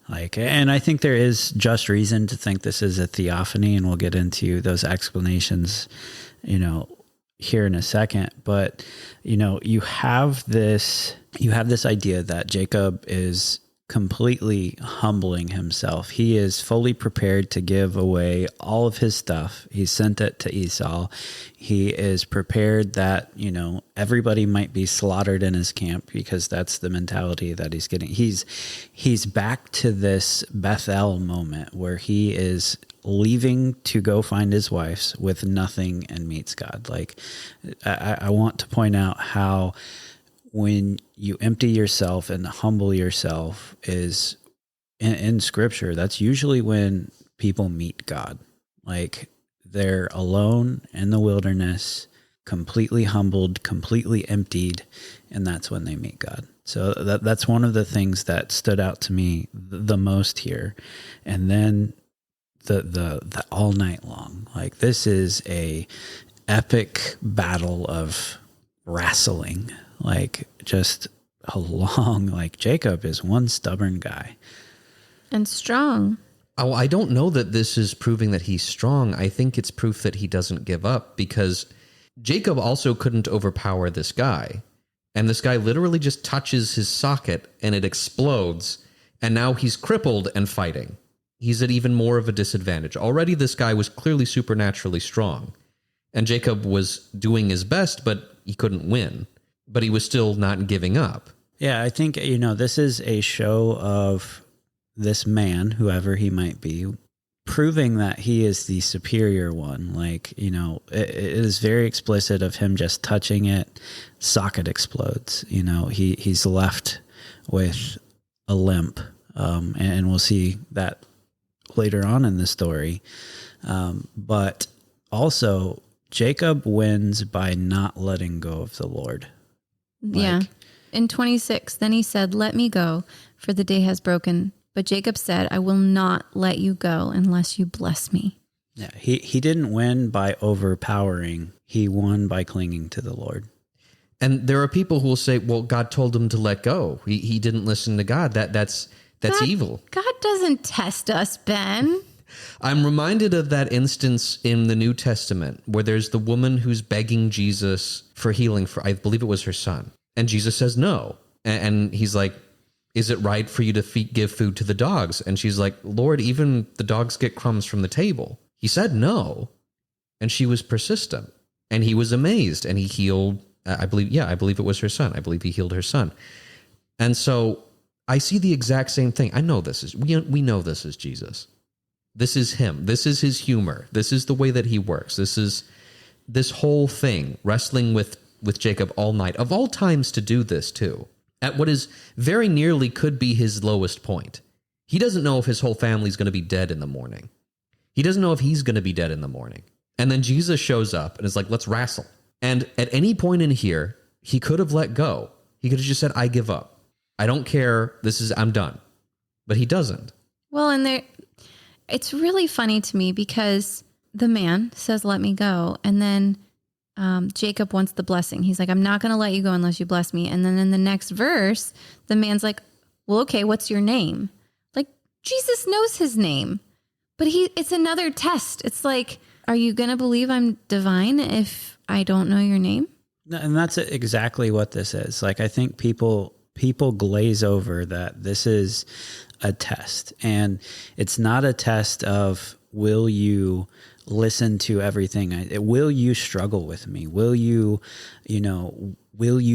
Like, and I think there is just reason to think this is a theophany, and we'll get into those explanations, here in a second. But, you have this idea that Jacob is completely humbling himself. He is fully prepared to give away all of his stuff. He sent it to Esau. He is prepared that, everybody might be slaughtered in his camp, because that's the mentality that he's getting. He's back to this Bethel moment where he is leaving to go find his wives with nothing and meets God. Like, I want to point out how when you empty yourself and humble yourself is in scripture, that's usually when people meet God. Like, they're alone in the wilderness, completely humbled, completely emptied, and that's when they meet God. So that's one of the things that stood out to me the most here. And then the all night long, like, this is a epic battle of wrestling. Like, just a long, like, Jacob is one stubborn guy. And strong. Oh, I don't know that this is proving that he's strong. I think it's proof that he doesn't give up, because Jacob also couldn't overpower this guy. And this guy literally just touches his socket and it explodes. And now he's crippled and fighting. He's at even more of a disadvantage. Already this guy was clearly supernaturally strong. And Jacob was doing his best, but he couldn't win. But he was still not giving up. Yeah, I think, this is a show of this man, whoever he might be, proving that he is the superior one. Like, it is very explicit of him just touching it, socket explodes. He's left with a limp. And we'll see that later on in the story. But also, Jacob wins by not letting go of the Lord. Yeah. In 26, then he said, "Let me go, for the day has broken." But Jacob said, "I will not let you go unless you bless me." Yeah, he didn't win by overpowering. He won by clinging to the Lord. And there are people who will say, well, God told him to let go. He didn't listen to God. That's evil. God doesn't test us, Ben. I'm reminded of that instance in the New Testament where there's the woman who's begging Jesus for healing for, I believe it was her son. And Jesus says no. And he's like, is it right for you to give food to the dogs? And she's like, Lord, even the dogs get crumbs from the table. He said no. And she was persistent. And he was amazed. And he healed, I believe it was her son. I believe he healed her son. And so I see the exact same thing. I know we know this is Jesus. This is him. This is his humor. This is the way that he works. This is this whole thing, wrestling with Jacob all night, of all times to do this too, at what is very nearly could be his lowest point. He doesn't know if his whole family's going to be dead in the morning. He doesn't know if he's going to be dead in the morning. And then Jesus shows up and is like, let's wrestle. And at any point in here, he could have let go. He could have just said, I give up. I don't care. I'm done. But he doesn't. Well, and it's really funny to me because the man says, let me go. And then Jacob wants the blessing. He's like, I'm not going to let you go unless you bless me. And then in the next verse, the man's like, well, okay, what's your name? Like, Jesus knows his name, but it's another test. It's like, are you going to believe I'm divine if I don't know your name? And that's exactly what this is. Like, I think people glaze over that this is a test, and it's not a test of, will you listen to everything? Will you struggle with me? Will you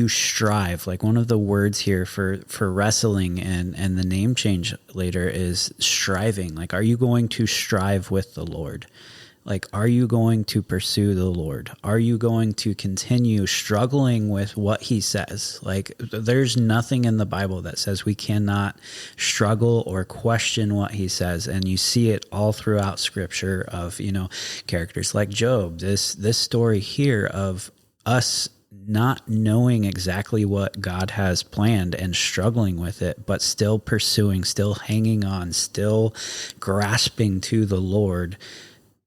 strive? Like, one of the words here for wrestling and the name change later is striving. Like, are you going to strive with the Lord? Like, are you going to pursue the Lord? Are you going to continue struggling with what he says? Like, there's nothing in the Bible that says we cannot struggle or question what he says. And you see it all throughout scripture of, characters like Job, this story here of us not knowing exactly what God has planned and struggling with it, but still pursuing, still hanging on, still grasping to the Lord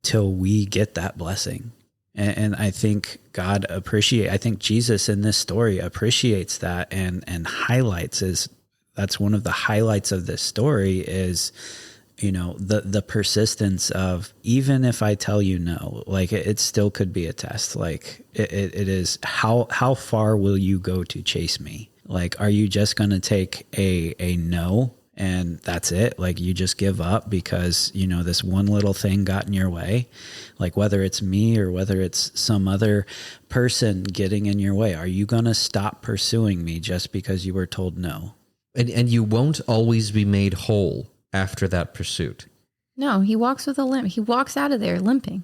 till we get that blessing. And I think I think Jesus in this story appreciates that and highlights that's one of the highlights of this story is, the persistence of, even if I tell you no, like it still could be a test. Like it is, how far will you go to chase me? Like, are you just going to take a no and that's it? Like you just give up because, this one little thing got in your way, like whether it's me or whether it's some other person getting in your way. Are you going to stop pursuing me just because you were told no? And you won't always be made whole after that pursuit. No, he walks with a limp. He walks out of there limping.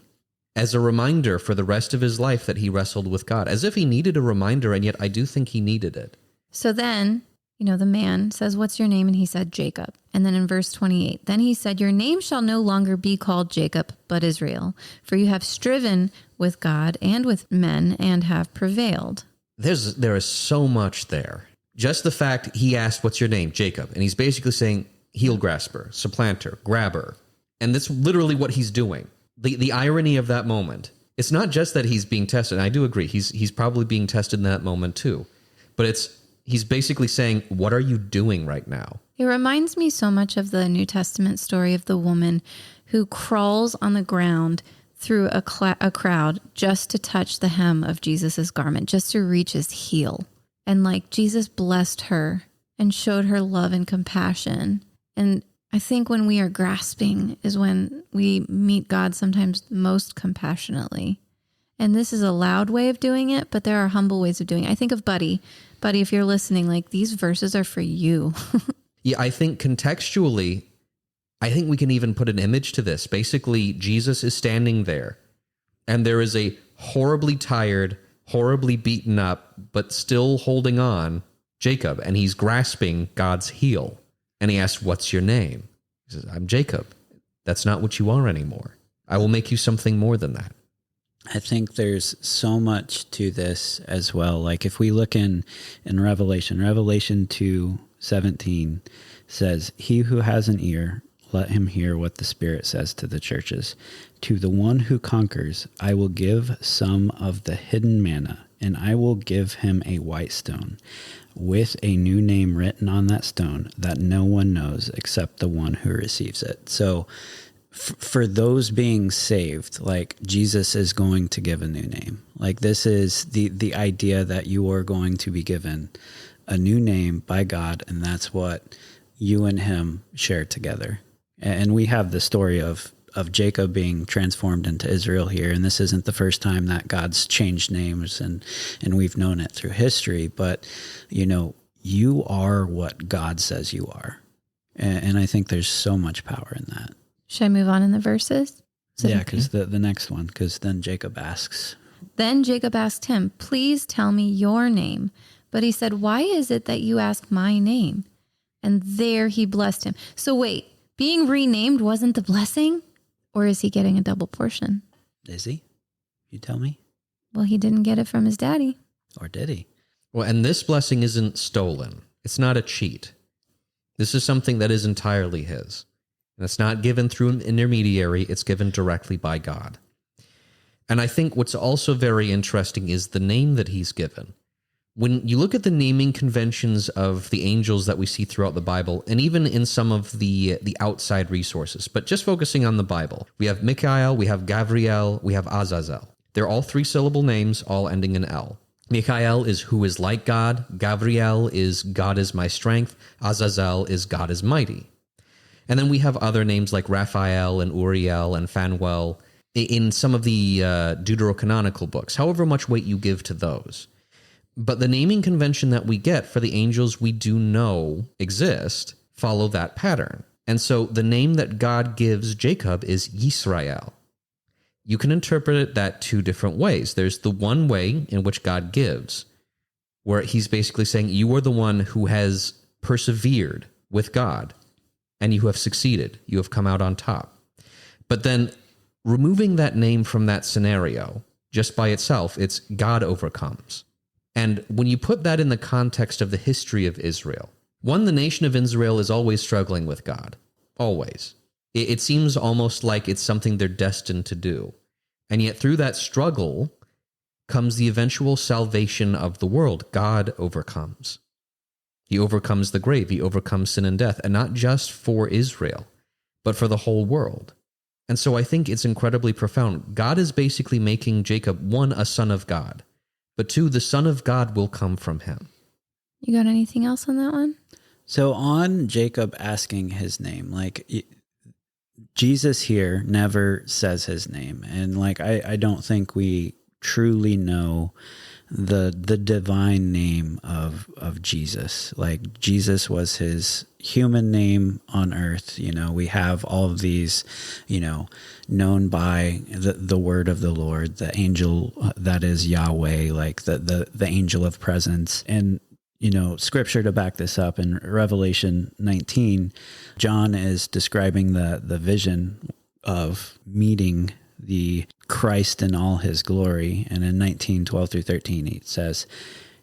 As a reminder for the rest of his life that he wrestled with God, as if he needed a reminder, and yet I do think he needed it. So then, the man says, "What's your name?" And he said, "Jacob." And then in verse 28, then he said, "Your name shall no longer be called Jacob, but Israel, for you have striven with God and with men and have prevailed." There is so much there. Just the fact he asked, "What's your name?" Jacob. And he's basically saying heel grasper, supplanter, grabber. And that's literally what he's doing. The irony of that moment. It's not just that he's being tested. And I do agree. He's probably being tested in that moment too. But he's basically saying, what are you doing right now? It reminds me so much of the New Testament story of the woman who crawls on the ground through a crowd just to touch the hem of Jesus's garment, just to reach his heel. And like Jesus blessed her and showed her love and compassion. And I think when we are grasping is when we meet God sometimes most compassionately. And this is a loud way of doing it, but there are humble ways of doing it. I think of Buddy. Buddy, if you're listening, like these verses are for you. Yeah, I think contextually, I think we can even put an image to this. Basically, Jesus is standing there, and there is a horribly tired, horribly beaten up, but still holding on Jacob, and he's grasping God's heel. And he asks, "What's your name?" He says, "I'm Jacob." That's not what you are anymore. I will make you something more than that. I think there's so much to this as well. Like if we look in Revelation 2:17 says, "He who has an ear, let him hear what the Spirit says to the churches. To the one who conquers, I will give some of the hidden manna, and I will give him a white stone with a new name written on that stone that no one knows except the one who receives it." So for those being saved, like Jesus is going to give a new name. Like this is the idea that you are going to be given a new name by God, and that's what you and him share together. And we have the story of Jacob being transformed into Israel here. And this isn't the first time that God's changed names, and we've known it through history. But, you are what God says you are. And I think there's so much power in that. Should I move on in the verses? Yeah, because the next one, because then Jacob asks. Then Jacob asked him, "Please tell me your name." But he said, "Why is it that you ask my name?" And there he blessed him. So wait, being renamed wasn't the blessing? Or is he getting a double portion? Is he? You tell me. Well, he didn't get it from his daddy. Or did he? Well, and this blessing isn't stolen. It's not a cheat. This is something that is entirely his. And it's not given through an intermediary. It's given directly by God. And I think what's also very interesting is the name that he's given. When you look at the naming conventions of the angels that we see throughout the Bible, and even in some of the outside resources, but just focusing on the Bible, we have Michael, we have Gabriel, we have Azazel. They're all 3-syllable names, all ending in L. Michael is who is like God. Gabriel is God is my strength. Azazel is God is mighty. And then we have other names like Raphael and Uriel and Phanuel in some of the deuterocanonical books, however much weight you give to those. But the naming convention that we get for the angels we do know exist follow that pattern. And so the name that God gives Jacob is Yisrael. You can interpret it that two different ways. There's the one way in which God gives, where he's basically saying, you are the one who has persevered with God, and you have succeeded. You have come out on top. But then removing that name from that scenario, just by itself, it's God overcomes. And when you put that in the context of the history of Israel, one, the nation of Israel is always struggling with God. Always. It seems almost like it's something they're destined to do. And yet through that struggle comes the eventual salvation of the world. God overcomes. He overcomes the grave. He overcomes sin and death, and not just for Israel, but for the whole world. And so I think it's incredibly profound. God is basically making Jacob, one, a son of God, but two, the Son of God will come from him. You got anything else on that one? So on Jacob asking his name, like Jesus here never says his name. And like, I don't think we truly know the divine name of Jesus. Like Jesus was his human name on earth. You know, we have all of these, you know, known by the word of the Lord, the angel that is Yahweh, like the angel of presence. And you know, scripture to back this up in Revelation 19, John is describing the vision of meeting the Christ in all his glory. And in 19:12-13, it says,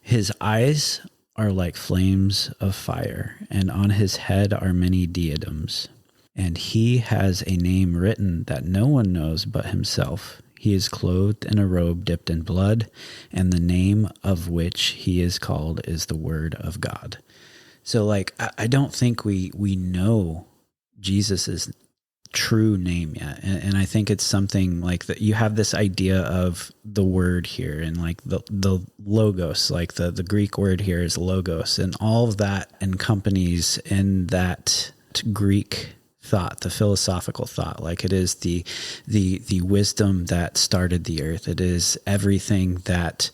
his eyes are like flames of fire, and on his head are many diadems. And he has a name written that no one knows but himself. He is clothed in a robe dipped in blood, and the name of which he is called is the Word of God. So, like, I don't think we know Jesus's true name yet, and I think it's something like that. You have this idea of the word here, and like the logos, like the Greek word here is logos, and all of that encompanies in that Greek thought, the philosophical thought. Like it is the wisdom that started the earth. It is everything that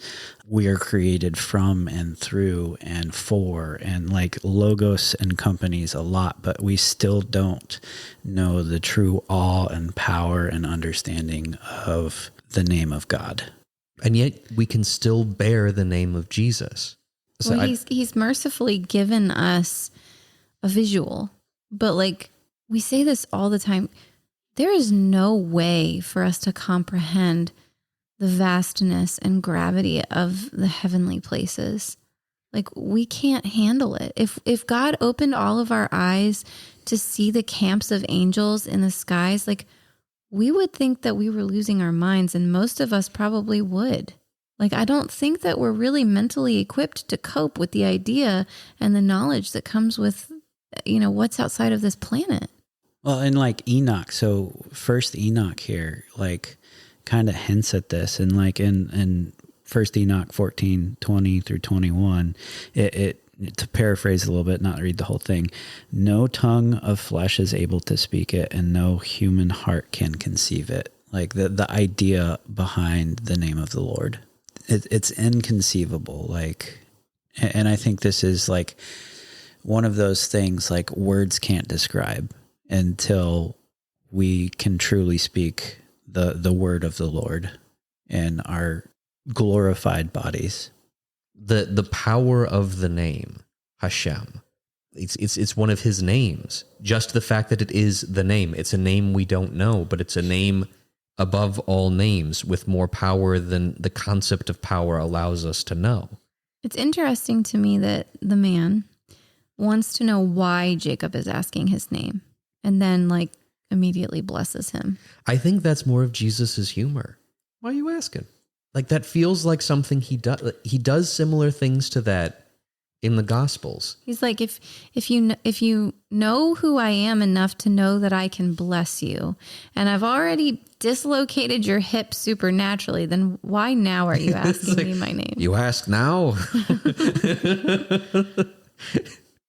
we are created from and through and for, and like logos encompanies a lot, but we still don't know the true awe and power and understanding of the name of God. And yet we can still bear the name of Jesus. So well, he's mercifully given us a visual, but like, we say this all the time. There is no way for us to comprehend the vastness and gravity of the heavenly places. Like we can't handle it. If God opened all of our eyes to see the camps of angels in the skies, like we would think that we were losing our minds, and most of us probably would. Like I don't think that we're really mentally equipped to cope with the idea and the knowledge that comes with, you know, what's outside of this planet. Well, and like Enoch, so first Enoch here, like kind of hints at this, and like in first Enoch 14:20-21, it to paraphrase a little bit, not read the whole thing, no tongue of flesh is able to speak it, and no human heart can conceive it. Like the idea behind the name of the Lord, it's inconceivable. Like, and I think this is like one of those things like words can't describe until we can truly speak the word of the Lord in our glorified bodies. The power of the name Hashem, it's one of his names. Just the fact that it is the name, it's a name we don't know, but it's a name above all names with more power than the concept of power allows us to know. It's interesting to me that the man wants to know why Jacob is asking his name, and then like immediately blesses him. I think that's more of Jesus's humor. Why are you asking? Like that feels like something he does. He does similar things to that in the Gospels. He's like, if you know who I am enough to know that I can bless you, and I've already dislocated your hip supernaturally, then why now are you asking like, me my name? You ask now.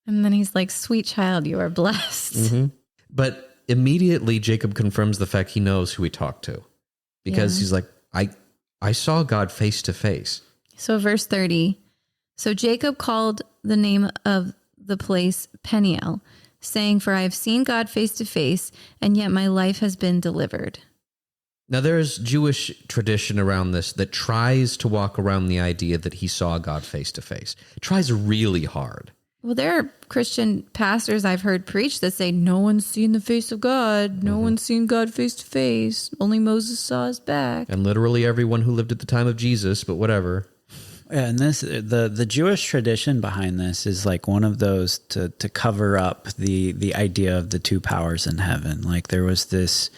And then he's like, sweet child, you are blessed. Mm-hmm. But immediately Jacob confirms the fact he knows who he talked to, because he's like, I saw God face to face. So verse 30, so Jacob called the name of the place Peniel, saying, for I have seen God face to face, and yet my life has been delivered. Now there's Jewish tradition around this that tries to walk around the idea that he saw God face to face. Tries really hard. Well, there are Christian pastors I've heard preach that say, no one's seen the face of God. No one's seen God face to face. Only Moses saw his back. And literally everyone who lived at the time of Jesus, but whatever. Yeah, and this the Jewish tradition behind this is like one of those to cover up the idea of the two powers in heaven. Like there was this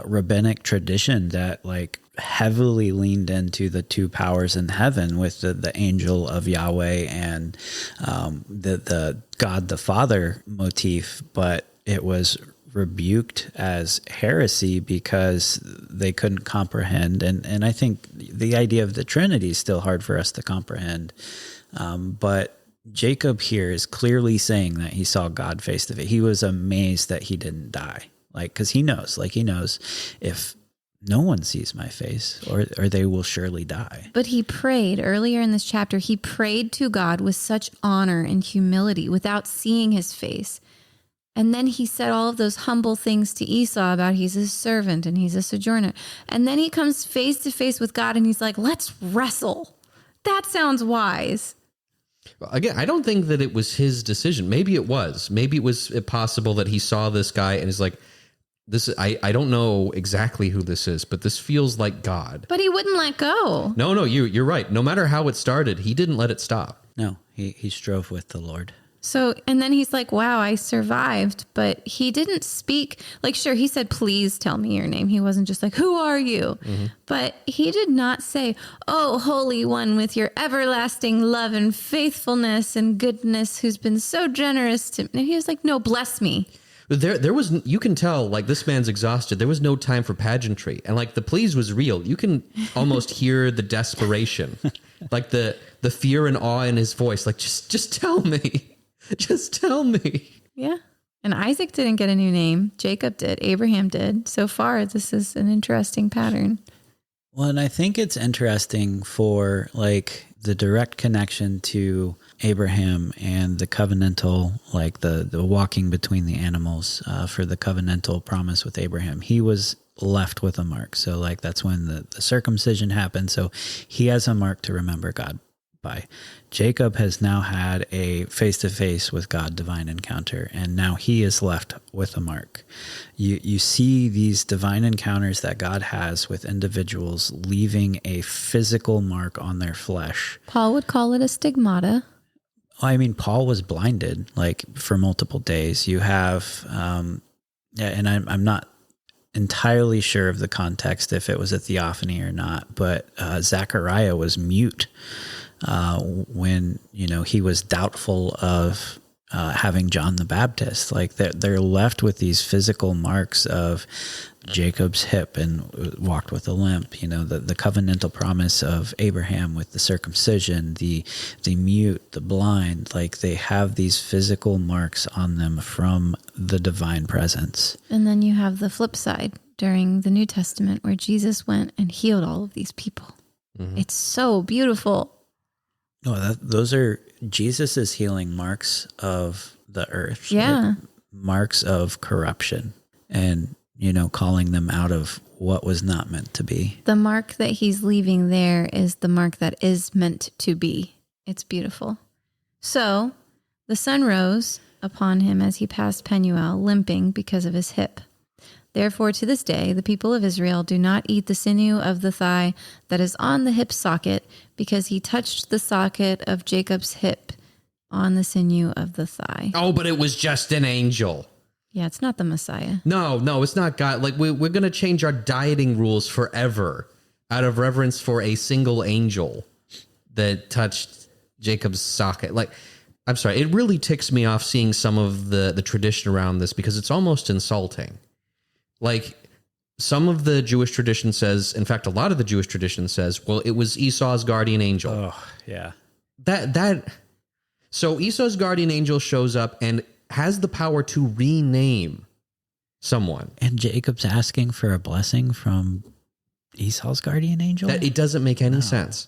rabbinic tradition that like heavily leaned into the two powers in heaven with the angel of Yahweh and the God the Father motif, but it was rebuked as heresy because they couldn't comprehend. And I think the idea of the Trinity is still hard for us to comprehend. But Jacob here is clearly saying that he saw God face to face. He was amazed that he didn't die. Like, cause he knows if no one sees my face or they will surely die. But he prayed earlier in this chapter. He prayed to God with such honor and humility without seeing his face. And then he said all of those humble things to Esau about he's a servant and he's a sojourner. And then he comes face to face with God and he's like, let's wrestle. That sounds wise. Well, again, I don't think that it was his decision. Maybe it was. Maybe it was possible that he saw this guy and he's like, I don't know exactly who this is, but this feels like God. But he wouldn't let go. No, you're right. No matter how it started, he didn't let it stop. No, he strove with the Lord. So, and then he's like, wow, I survived, but he didn't speak. Like, sure, he said, please tell me your name. He wasn't just like, who are you? Mm-hmm. But he did not say, oh, Holy One with your everlasting love and faithfulness and goodness, who's been so generous to me. He was like, no, bless me. There was, you can tell, like, this man's exhausted. There was no time for pageantry. And, like, the please was real. You can almost hear the desperation, like the fear and awe in his voice. Like, just tell me. Just tell me. Yeah. And Isaac didn't get a new name. Jacob did. Abraham did. So far, this is an interesting pattern. Well, and I think it's interesting for like the direct connection to Abraham and the covenantal, like the walking between the animals for the covenantal promise with Abraham. He was left with a mark. So like that's when the circumcision happened. So he has a mark to remember God by. Jacob has now had a face-to-face with God divine encounter, and now he is left with a mark. You see these divine encounters that God has with individuals leaving a physical mark on their flesh. Paul would call it a stigmata. I mean, Paul was blinded like for multiple days. You have, and I'm not entirely sure of the context if it was a theophany or not, but Zechariah was mute when, he was doubtful of having John the Baptist. Like they're left with these physical marks of Jacob's hip and walked with a limp, the covenantal promise of Abraham with the circumcision, the mute, the blind, like they have these physical marks on them from the divine presence. And then you have the flip side during the New Testament where Jesus went and healed all of these people. Mm-hmm. It's so beautiful. No, those are Jesus's healing marks of the earth. Yeah. Like marks of corruption and, calling them out of what was not meant to be. The mark that he's leaving there is the mark that is meant to be. It's beautiful. So the sun rose upon him as he passed Penuel, limping because of his hip. Therefore, to this day, the people of Israel do not eat the sinew of the thigh that is on the hip socket, because he touched the socket of Jacob's hip on the sinew of the thigh. Oh, but it was just an angel. Yeah, it's not the Messiah. No, it's not God. Like, we're going to change our dieting rules forever out of reverence for a single angel that touched Jacob's socket. Like, I'm sorry, it really ticks me off seeing some of the tradition around this because it's almost insulting. Like, some of the Jewish tradition says, in fact, a lot of the Jewish tradition says, well, it was Esau's guardian angel. Oh, yeah. So Esau's guardian angel shows up and has the power to rename someone. And Jacob's asking for a blessing from Esau's guardian angel? That it doesn't make any sense.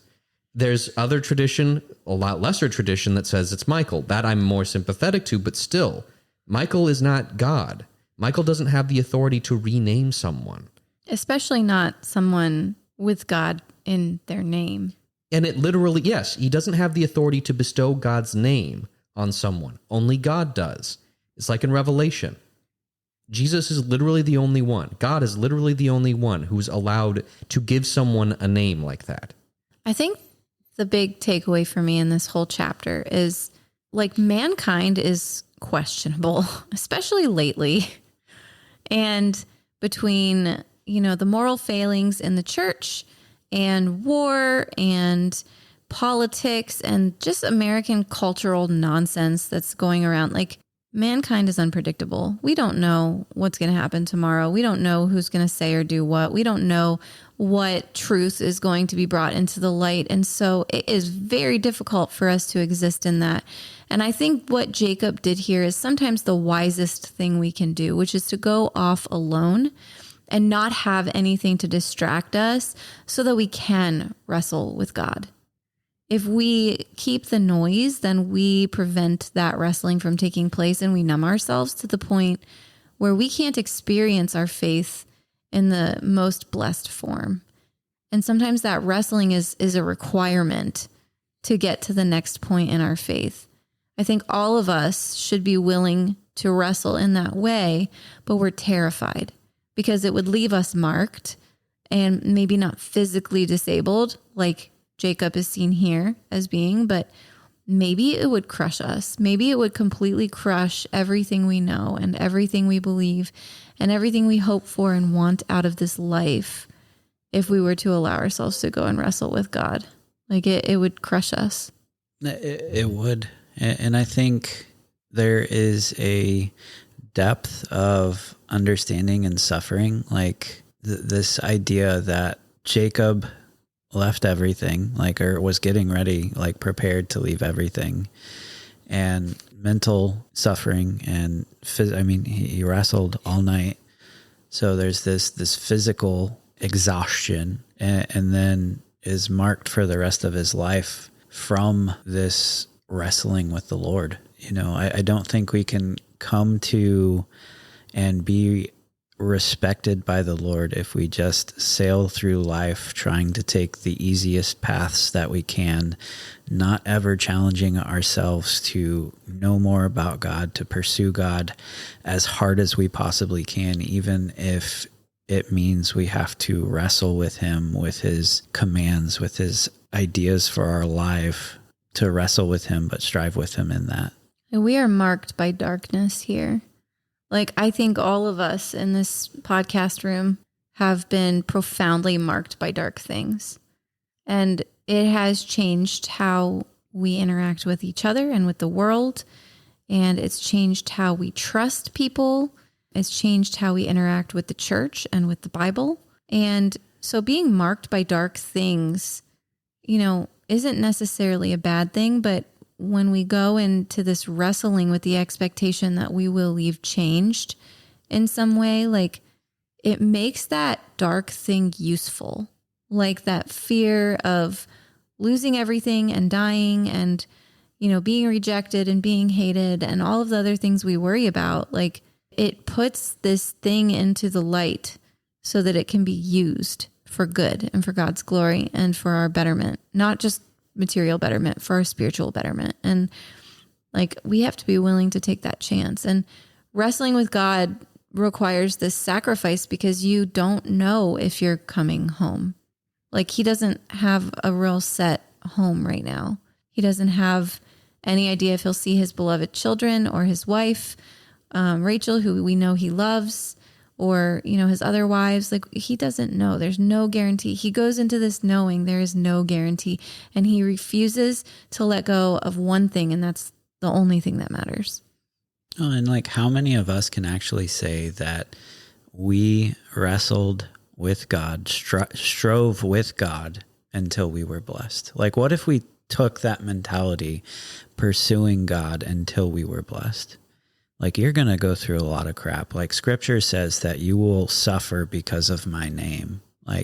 There's other tradition, a lot lesser tradition, that says it's Michael. That I'm more sympathetic to, but still, Michael is not God. Michael doesn't have the authority to rename someone. Especially not someone with God in their name. And it literally, yes, he doesn't have the authority to bestow God's name on someone. Only God does. It's like in Revelation. Jesus is literally the only one. God is literally the only one who's allowed to give someone a name like that. I think the big takeaway for me in this whole chapter is, like, mankind is questionable, especially lately. And between, the moral failings in the church and war and politics and just American cultural nonsense that's going around. Like, mankind is unpredictable. We don't know what's going to happen tomorrow. We don't know who's going to say or do what. We don't know what truth is going to be brought into the light. And so it is very difficult for us to exist in that. And I think what Jacob did here is sometimes the wisest thing we can do, which is to go off alone and not have anything to distract us so that we can wrestle with God. If we keep the noise, then we prevent that wrestling from taking place, and we numb ourselves to the point where we can't experience our faith in the most blessed form. And sometimes that wrestling is a requirement to get to the next point in our faith. I think all of us should be willing to wrestle in that way, but we're terrified because it would leave us marked and maybe not physically disabled like Jacob is seen here as being, but maybe it would crush us. Maybe it would completely crush everything we know and everything we believe and everything we hope for and want out of this life if we were to allow ourselves to go and wrestle with God. Like it would crush us. It would. And I think there is a depth of understanding and suffering, like this idea that Jacob left everything, or was getting ready, prepared to leave everything, and mental suffering and he wrestled all night. So there's this physical exhaustion, and then is marked for the rest of his life from this wrestling with the Lord. I don't think we can come to and be respected by the Lord if we just sail through life trying to take the easiest paths that we can, not ever challenging ourselves to know more about God, to pursue God as hard as we possibly can, even if it means we have to wrestle with him, with his commands, with his ideas for our life, to wrestle with him, but strive with him in that. And we are marked by darkness here. I think all of us in this podcast room have been profoundly marked by dark things. And it has changed how we interact with each other and with the world. And it's changed how we trust people. It's changed how we interact with the church and with the Bible. And so being marked by dark things, isn't necessarily a bad thing, but when we go into this wrestling with the expectation that we will leave changed in some way, it makes that dark thing useful. That fear of losing everything and dying and, being rejected and being hated and all of the other things we worry about, it puts this thing into the light so that it can be used for good and for God's glory and for our betterment, not just material betterment, for our spiritual betterment. And we have to be willing to take that chance. And wrestling with God requires this sacrifice because you don't know if you're coming home. He doesn't have a real set home right now. He doesn't have any idea if he'll see his beloved children or his wife, Rachel, who we know he loves, or, his other wives. He doesn't know. There's no guarantee. He goes into this knowing there is no guarantee, and he refuses to let go of one thing, and that's the only thing that matters. Oh, and how many of us can actually say that we wrestled with God, strove with God until we were blessed? What if we took that mentality, pursuing God until we were blessed? You're going to go through a lot of crap. Scripture says that you will suffer because of my name.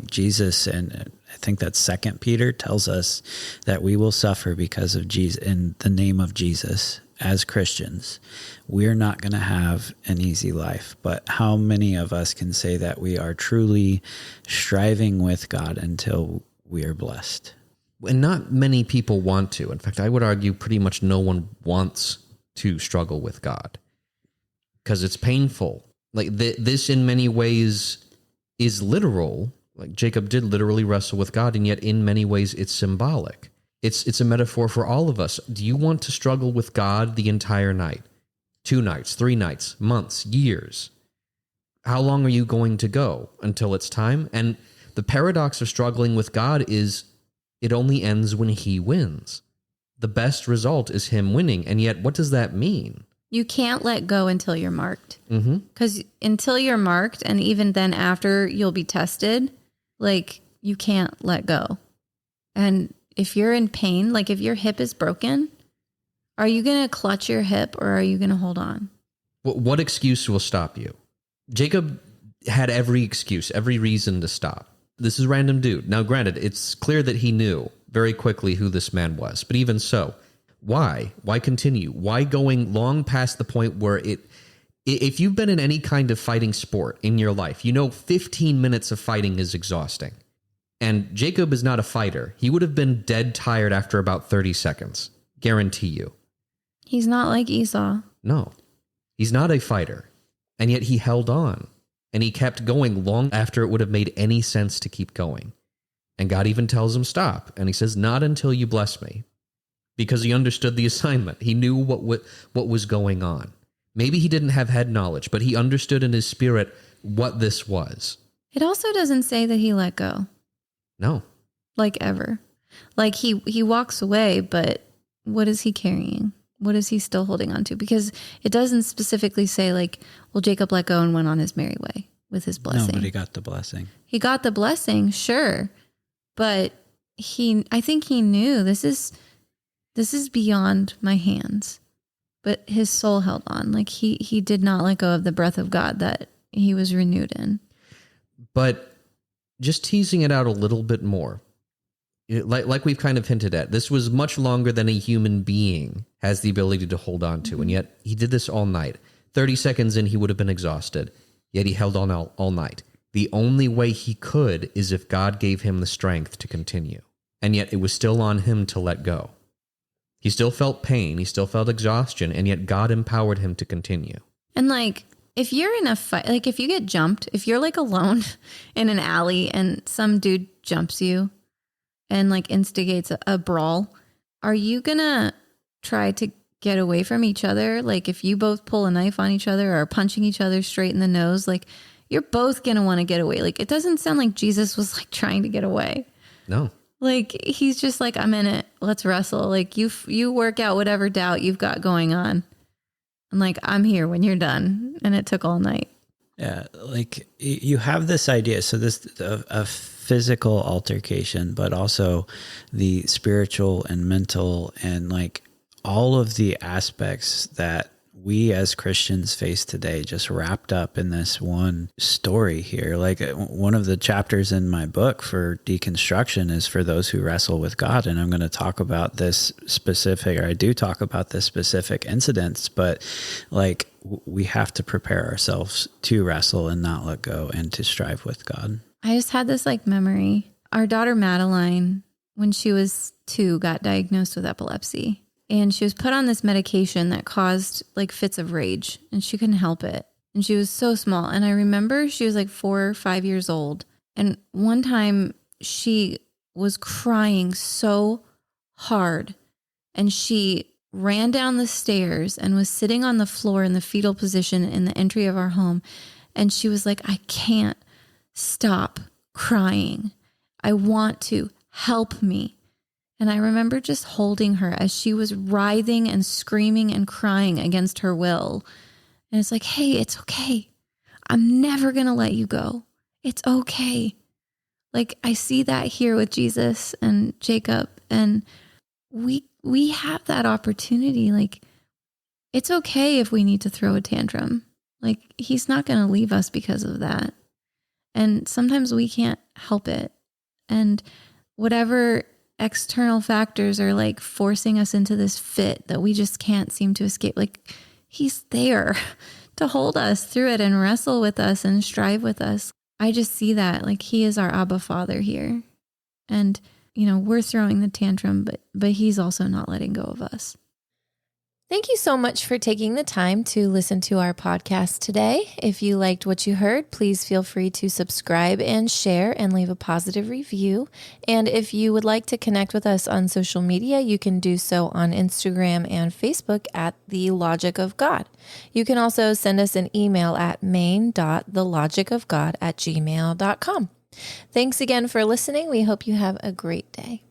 Jesus, and I think that's 2 Peter, tells us that we will suffer because of Jesus, in the name of Jesus. As Christians, we're not going to have an easy life. But how many of us can say that we are truly striving with God until we are blessed? And not many people want to. In fact, I would argue pretty much no one wants to struggle with God, because it's painful. This in many ways is literal. Jacob did literally wrestle with God, and yet in many ways it's symbolic. It's a metaphor for all of us. Do you want to struggle with God the entire night? 2 nights, 3 nights, months, years? How long are you going to go until it's time? And the paradox of struggling with God is it only ends when he wins. The best result is him winning. And yet, what does that mean? You can't let go until you're marked. Mm-hmm. Because until you're marked, and even then after you'll be tested, like you can't let go. And if you're in pain, like if your hip is broken, are you going to clutch your hip or are you going to hold on? What excuse will stop you? Jacob had every excuse, every reason to stop. This is a random dude. Now, granted, it's clear that he knew very quickly who this man was. But even so, why? Why continue? Why going long past the point where if you've been in any kind of fighting sport in your life, 15 minutes of fighting is exhausting. And Jacob is not a fighter. He would have been dead tired after about 30 seconds. Guarantee you. He's not like Esau. No, he's not a fighter. And yet he held on. And he kept going long after it would have made any sense to keep going. And God even tells him stop. And he says, not until you bless me. Because he understood the assignment. He knew what was going on. Maybe he didn't have head knowledge, but he understood in his spirit what this was. It also doesn't say that he let go. No. Like ever. Like he walks away, but what is he carrying? What is he still holding on to? Because it doesn't specifically say like, well, Jacob let go and went on his merry way with his blessing. No, but he got the blessing. He got the blessing, sure. But I think he knew this is beyond my hands. But his soul held on. Like he did not let go of the breath of God that he was renewed in. But just teasing it out a little bit more, like we've kind of hinted at, this was much longer than a human being has the ability to hold on to. Mm-hmm. And yet he did this all night. 30 seconds in, he would have been exhausted. Yet he held on all night. The only way he could is if God gave him the strength to continue. And yet it was still on him to let go. He still felt pain. He still felt exhaustion. And yet God empowered him to continue. And like, if you're in a fight, like if you get jumped, if you're like alone in an alley and some dude jumps you and like instigates a brawl, are you gonna try to get away from each other? Like if you both pull a knife on each other or are punching each other straight in the nose, like you're both gonna want to get away. Like it doesn't sound like Jesus was like trying to get away. No. Like he's just like, I'm in it. Let's wrestle. Like you work out whatever doubt you've got going on. And like, I'm here when you're done. And it took all night. Yeah. Like you have this idea. So this, a physical altercation, but also the spiritual and mental and like all of the aspects that we as Christians face today, just wrapped up in this one story here. Like one of the chapters in my book for deconstruction is for those who wrestle with God. And I'm going to talk about this specific, or I do talk about this specific incidents, but like we have to prepare ourselves to wrestle and not let go and to strive with God. I just had this like memory. Our daughter Madeline, when she was 2, got diagnosed with epilepsy. And she was put on this medication that caused like fits of rage and she couldn't help it. And she was so small. And I remember she was like 4 or 5 years old. And one time she was crying so hard and she ran down the stairs and was sitting on the floor in the fetal position in the entry of our home. And she was like, I can't stop crying. I want to help me. And I remember just holding her as she was writhing and screaming and crying against her will. And it's like, hey, it's okay. I'm never going to let you go. It's okay. Like I see that here with Jesus and Jacob. And we have that opportunity. Like it's okay if we need to throw a tantrum. Like he's not going to leave us because of that. And sometimes we can't help it. And whatever external factors are like forcing us into this fit that we just can't seem to escape. Like he's there to hold us through it and wrestle with us and strive with us. I just see that like he is our Abba Father here. And, we're throwing the tantrum, but he's also not letting go of us. Thank you so much for taking the time to listen to our podcast today. If you liked what you heard, please feel free to subscribe and share and leave a positive review. And if you would like to connect with us on social media, you can do so on Instagram and Facebook at The Logic of God. You can also send us an email at main.thelogicofgod@gmail.com. Thanks again for listening. We hope you have a great day.